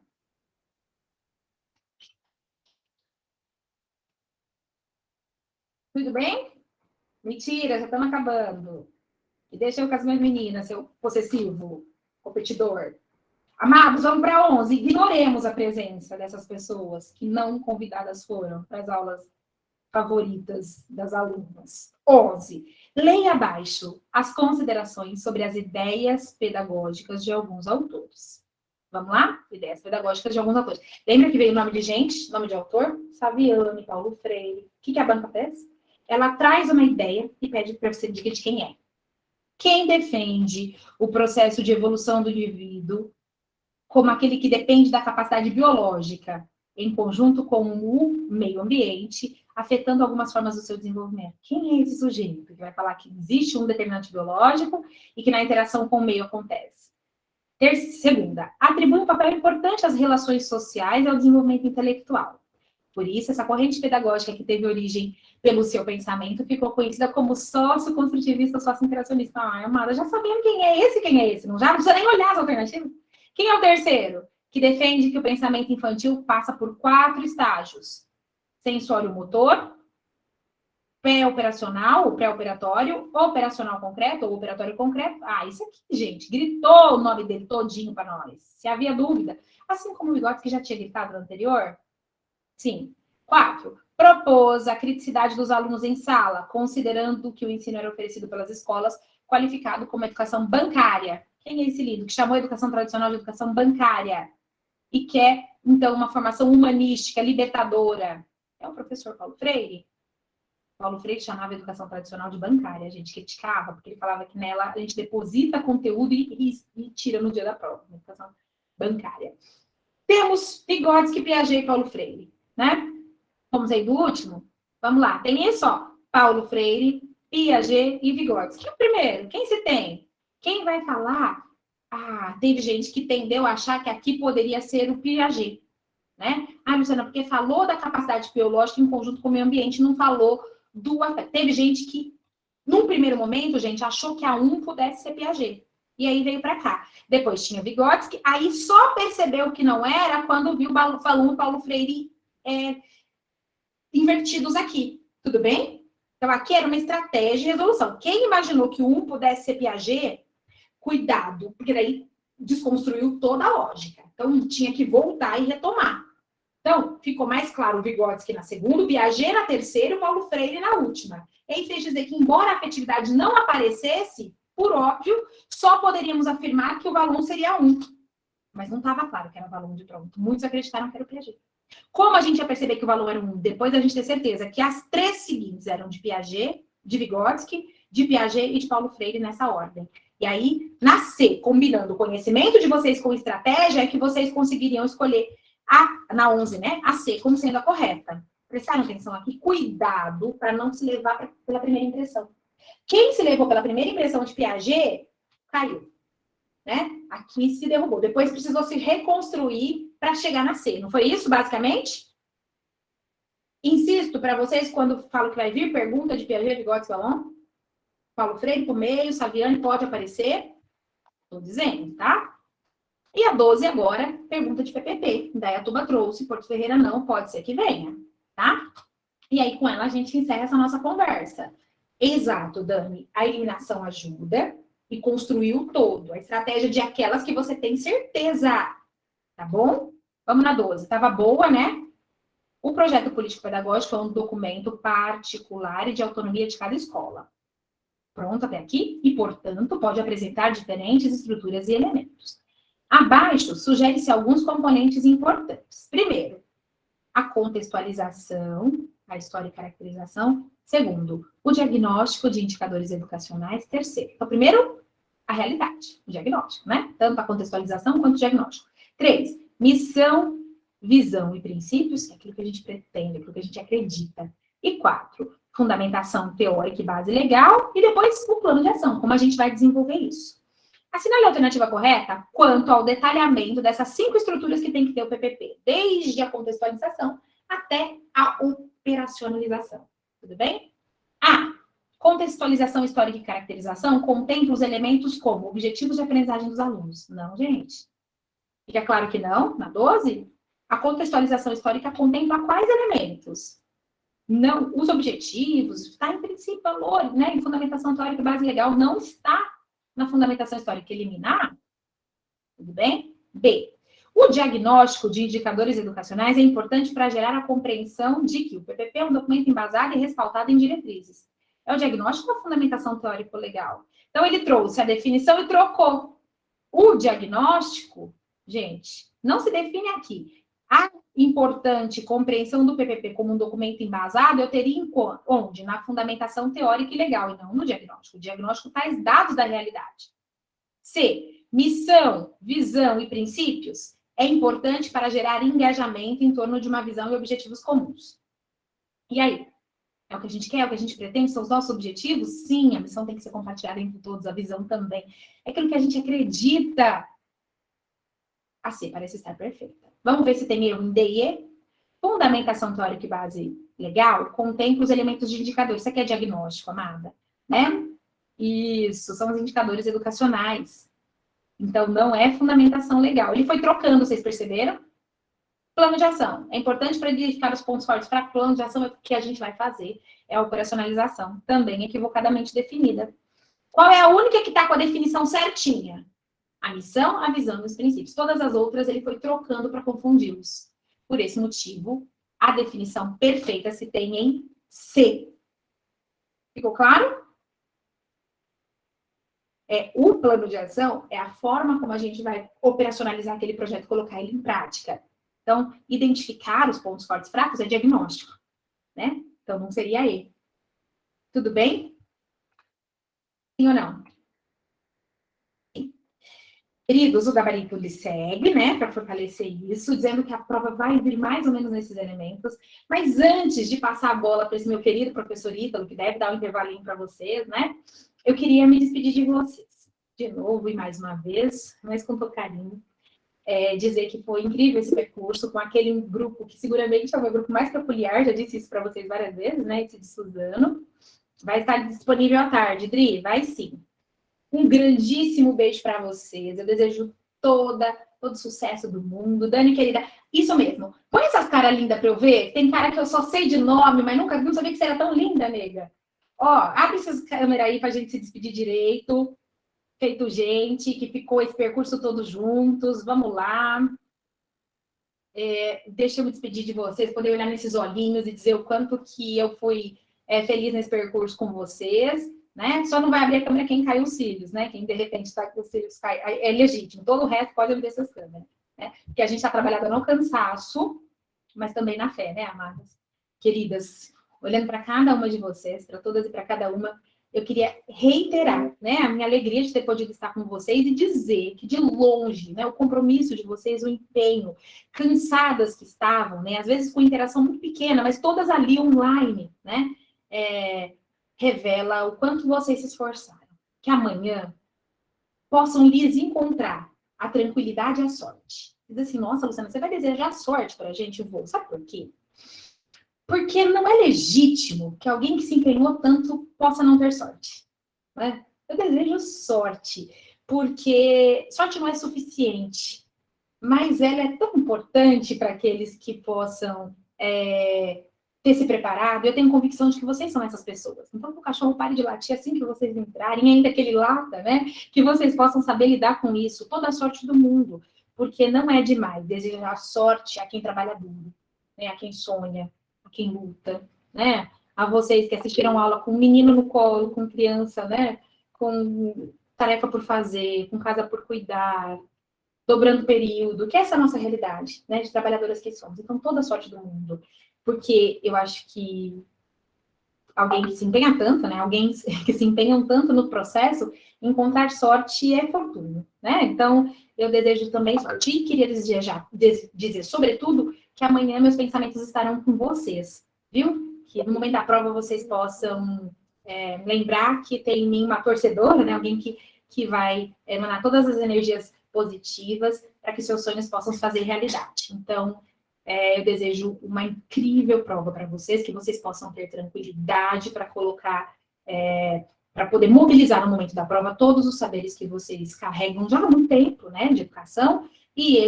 Tudo bem? Mentira, já estamos acabando. E deixa eu com as minhas meninas, seu possessivo, competidor. Amados, vamos para 11. Ignoremos a presença dessas pessoas que não convidadas foram para as aulas favoritas das alunas. 11. Leia abaixo as considerações sobre as ideias pedagógicas de alguns autores. Vamos lá? Ideias pedagógicas de alguns autores. Lembra que veio o nome de gente, nome de autor? Saviano, Paulo Freire. O que a banca fez? Ela traz uma ideia e pede para você dizer de quem é. Quem defende o processo de evolução do indivíduo como aquele que depende da capacidade biológica, em conjunto com o meio ambiente, afetando algumas formas do seu desenvolvimento. Quem é esse sujeito que vai falar que existe um determinante biológico e que na interação com o meio acontece? Segunda, atribui um papel importante às relações sociais e ao desenvolvimento intelectual. Por isso, essa corrente pedagógica que teve origem pelo seu pensamento ficou conhecida como sócio-construtivista, sócio-interacionista. Ah, amada, já sabemos quem é esse, não precisa nem olhar as alternativas. Quem é o terceiro? Que defende que o pensamento infantil passa por 4 estágios. Sensório-motor, pré-operacional, o pré-operatório, operacional concreto, ou operatório concreto. Ah, isso aqui, gente, gritou o nome dele todinho para nós. Se havia dúvida, assim como o Vygotsky já tinha gritado no anterior. Sim. 4. Propôs a criticidade dos alunos em sala, considerando que o ensino era oferecido pelas escolas, qualificado como educação bancária. Quem é esse livro que chamou a educação tradicional de educação bancária? E quer, então, uma formação humanística, libertadora. É o professor Paulo Freire. Paulo Freire chamava a educação tradicional de bancária. A gente criticava, porque ele falava que nela a gente deposita conteúdo e tira no dia da prova. Educação bancária. Temos Vygotsky, Piaget e Paulo Freire, né? Vamos aí do último? Vamos lá. Tem isso, ó. Paulo Freire, Piaget e Vygotsky. O primeiro, quem se tem? Quem vai falar? Ah, teve gente que tendeu a achar que aqui poderia ser o Piaget, né? Ah, Luciana, porque falou da capacidade biológica em conjunto com o meio ambiente, não falou do... Teve gente que, num primeiro momento, gente, achou que a 1 pudesse ser Piaget. E aí veio para cá. Depois tinha Vygotsky, aí só percebeu que não era quando viu o Paulo Freire invertidos aqui. Tudo bem? Então, aqui era uma estratégia de resolução. Quem imaginou que o 1 pudesse ser Piaget, cuidado, porque daí desconstruiu toda a lógica. Então, tinha que voltar e retomar. Então, ficou mais claro o Vygotsky na segunda, o Piaget na terceira e o Paulo Freire na última. Ele fez dizer que, embora a afetividade não aparecesse, por óbvio, só poderíamos afirmar que o valor seria 1. Mas não estava claro que era o valor de pronto. Muitos acreditaram que era o Piaget. Como a gente ia perceber que o valor era 1? Depois da gente ter certeza que as 3 seguintes eram de Piaget, de Vygotsky, de Piaget e de Paulo Freire nessa ordem. E aí, na C, combinando o conhecimento de vocês com estratégia, é que vocês conseguiriam escolher na 11, né? A C como sendo a correta. Prestaram atenção aqui? Cuidado para não se levar pela primeira impressão. Quem se levou pela primeira impressão de Piaget, caiu. Né? Aqui se derrubou. Depois precisou se reconstruir para chegar na C. Não foi isso, basicamente? Insisto para vocês, quando falo que vai vir pergunta de Piaget, Vygotsky, Vallon, Paulo Freire, por meio, Saviani, pode aparecer. Estou dizendo, tá? E a 12 agora, pergunta de PPP. Indaiatuba trouxe, Porto Ferreira não, pode ser que venha, tá? E aí, com ela, a gente encerra essa nossa conversa. Exato, Dani. A eliminação ajuda e construir o todo. A estratégia de aquelas que você tem certeza. Tá bom? Vamos na 12. Tava boa, né? O projeto político-pedagógico é um documento particular e de autonomia de cada escola. Pronto até aqui? E, portanto, pode apresentar diferentes estruturas e elementos. Abaixo, sugere-se alguns componentes importantes. Primeiro, a contextualização, a história e caracterização. Segundo, o diagnóstico de indicadores educacionais. Terceiro, então, primeiro, a realidade, o diagnóstico, né? Tanto a contextualização quanto o diagnóstico. 3, missão, visão e princípios, que é aquilo que a gente pretende, aquilo que a gente acredita. E 4, fundamentação teórica e base legal. E depois, o plano de ação, como a gente vai desenvolver isso. Assinale a alternativa correta quanto ao detalhamento dessas 5 estruturas que tem que ter o PPP, desde a contextualização até a operacionalização. Tudo bem? A contextualização histórica e caracterização contempla os elementos como objetivos de aprendizagem dos alunos. Não, gente. Fica claro que não, na 12? A contextualização histórica contempla quais elementos? Não, os objetivos, está em princípio, valor, né? Em fundamentação teórica e base legal, não está na fundamentação histórica. Eliminar? Tudo bem? B. O diagnóstico de indicadores educacionais é importante para gerar a compreensão de que o PPP é um documento embasado e respaldado em diretrizes. É o diagnóstico da fundamentação teórico-legal. Então, ele trouxe a definição e trocou. O diagnóstico gente. Não se define aqui. A importante compreensão do PPP como um documento embasado, eu teria onde? Na fundamentação teórica e legal, e não no diagnóstico. O diagnóstico traz dados da realidade. C. Missão, visão e princípios é importante para gerar engajamento em torno de uma visão e objetivos comuns. E aí? É o que a gente quer, é o que a gente pretende, são os nossos objetivos? Sim, a missão tem que ser compartilhada entre todos, a visão também. É aquilo que a gente acredita. A C parece estar perfeita. Vamos ver se tem erro em D e E. Fundamentação teórica e base legal contempla os elementos de indicador. Isso aqui é diagnóstico, amada, né? Isso, são os indicadores educacionais. Então, não é fundamentação legal. Ele foi trocando, vocês perceberam? Plano de ação. É importante para identificar os pontos fortes para plano de ação, é o que a gente vai fazer. É a operacionalização, também equivocadamente definida. Qual é a única que está com a definição certinha? A missão, a visão e os princípios. Todas as outras ele foi trocando para confundi-los. Por esse motivo, a definição perfeita se tem em C. Ficou claro? O plano de ação é a forma como a gente vai operacionalizar aquele projeto, colocar ele em prática. Então, identificar os pontos fortes e fracos é diagnóstico, né? Então, não seria E. Tudo bem? Sim ou não? Sim. Queridos, o gabarito ele segue, né, para fortalecer isso, dizendo que a prova vai vir mais ou menos nesses elementos. Mas antes de passar a bola para esse meu querido professor Ítalo, que deve dar um intervalinho para vocês, né, eu queria me despedir de vocês. De novo e mais uma vez, mas com todo carinho. Dizer que foi incrível esse percurso, com aquele grupo que seguramente é o meu grupo mais peculiar, já disse isso para vocês várias vezes, né, esse de Suzano. Vai estar disponível à tarde, Dri? Vai sim. Um grandíssimo beijo para vocês. Eu desejo todo sucesso do mundo. Dani, querida, isso mesmo. Põe essas caras lindas para eu ver. Tem cara que eu só sei de nome, mas nunca vi, não sabia que você era tão linda, nega. Ó, abre essas câmeras aí para a gente se despedir direito. Feito gente, que ficou esse percurso todos juntos. Vamos lá. Deixa eu me despedir de vocês, poder olhar nesses olhinhos e dizer o quanto que eu fui feliz nesse percurso com vocês, né? Só não vai abrir a câmera quem caiu os cílios, né? Quem de repente está com os cílios cai, é legítimo. Todo o resto pode abrir essas câmeras, né? Porque a gente está trabalhando no cansaço, mas também na fé, né, amadas? Queridas, olhando para cada uma de vocês, para todas e para cada uma, eu queria reiterar, né, a minha alegria de ter podido estar com vocês e dizer que de longe, né, o compromisso de vocês, o empenho, cansadas que estavam, né, às vezes com interação muito pequena, mas todas ali online, né, revela o quanto vocês se esforçaram. Que amanhã possam lhes encontrar a tranquilidade e a sorte. Diz assim, nossa, Luciana, você vai desejar sorte para a gente? Eu vou. Sabe por quê? Porque não é legítimo que alguém que se empenhou tanto possa não ter sorte. Né? Eu desejo sorte, porque sorte não é suficiente, mas ela é tão importante para aqueles que possam ter se preparado. Eu tenho convicção de que vocês são essas pessoas. Então, que o cachorro pare de latir assim que vocês entrarem, ainda que ele lata, né? Que vocês possam saber lidar com isso, toda a sorte do mundo, porque não é demais desejar sorte a quem trabalha duro, né? A quem sonha, quem luta, né? A vocês que assistiram aula com um menino no colo, com criança, né? Com tarefa por fazer, com casa por cuidar, dobrando período, que essa é a nossa realidade, né? De trabalhadoras que somos. Então, toda a sorte do mundo. Porque eu acho que alguém que se empenha tanto, né? Alguém que se empenham tanto no processo, encontrar sorte é fortuna, né? Então, eu desejo também sorte. E queria dizer, sobretudo, que amanhã meus pensamentos estarão com vocês, viu? Que no momento da prova vocês possam lembrar que tem em mim uma torcedora, né? Alguém que vai emanar todas as energias positivas para que seus sonhos possam se fazer realidade. Então, eu desejo uma incrível prova para vocês, que vocês possam ter tranquilidade para colocar, para poder mobilizar no momento da prova todos os saberes que vocês carregam já há muito tempo, né, de educação, e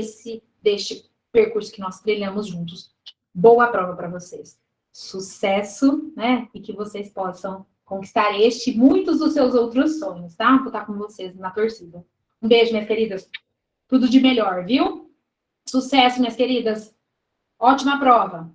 deste percurso que nós trilhamos juntos. Boa prova para vocês. Sucesso, né, e que vocês possam conquistar este e muitos dos seus outros sonhos, tá? Vou estar com vocês na torcida. Um beijo, minhas queridas. Tudo de melhor, viu? Sucesso, minhas queridas. Ótima prova!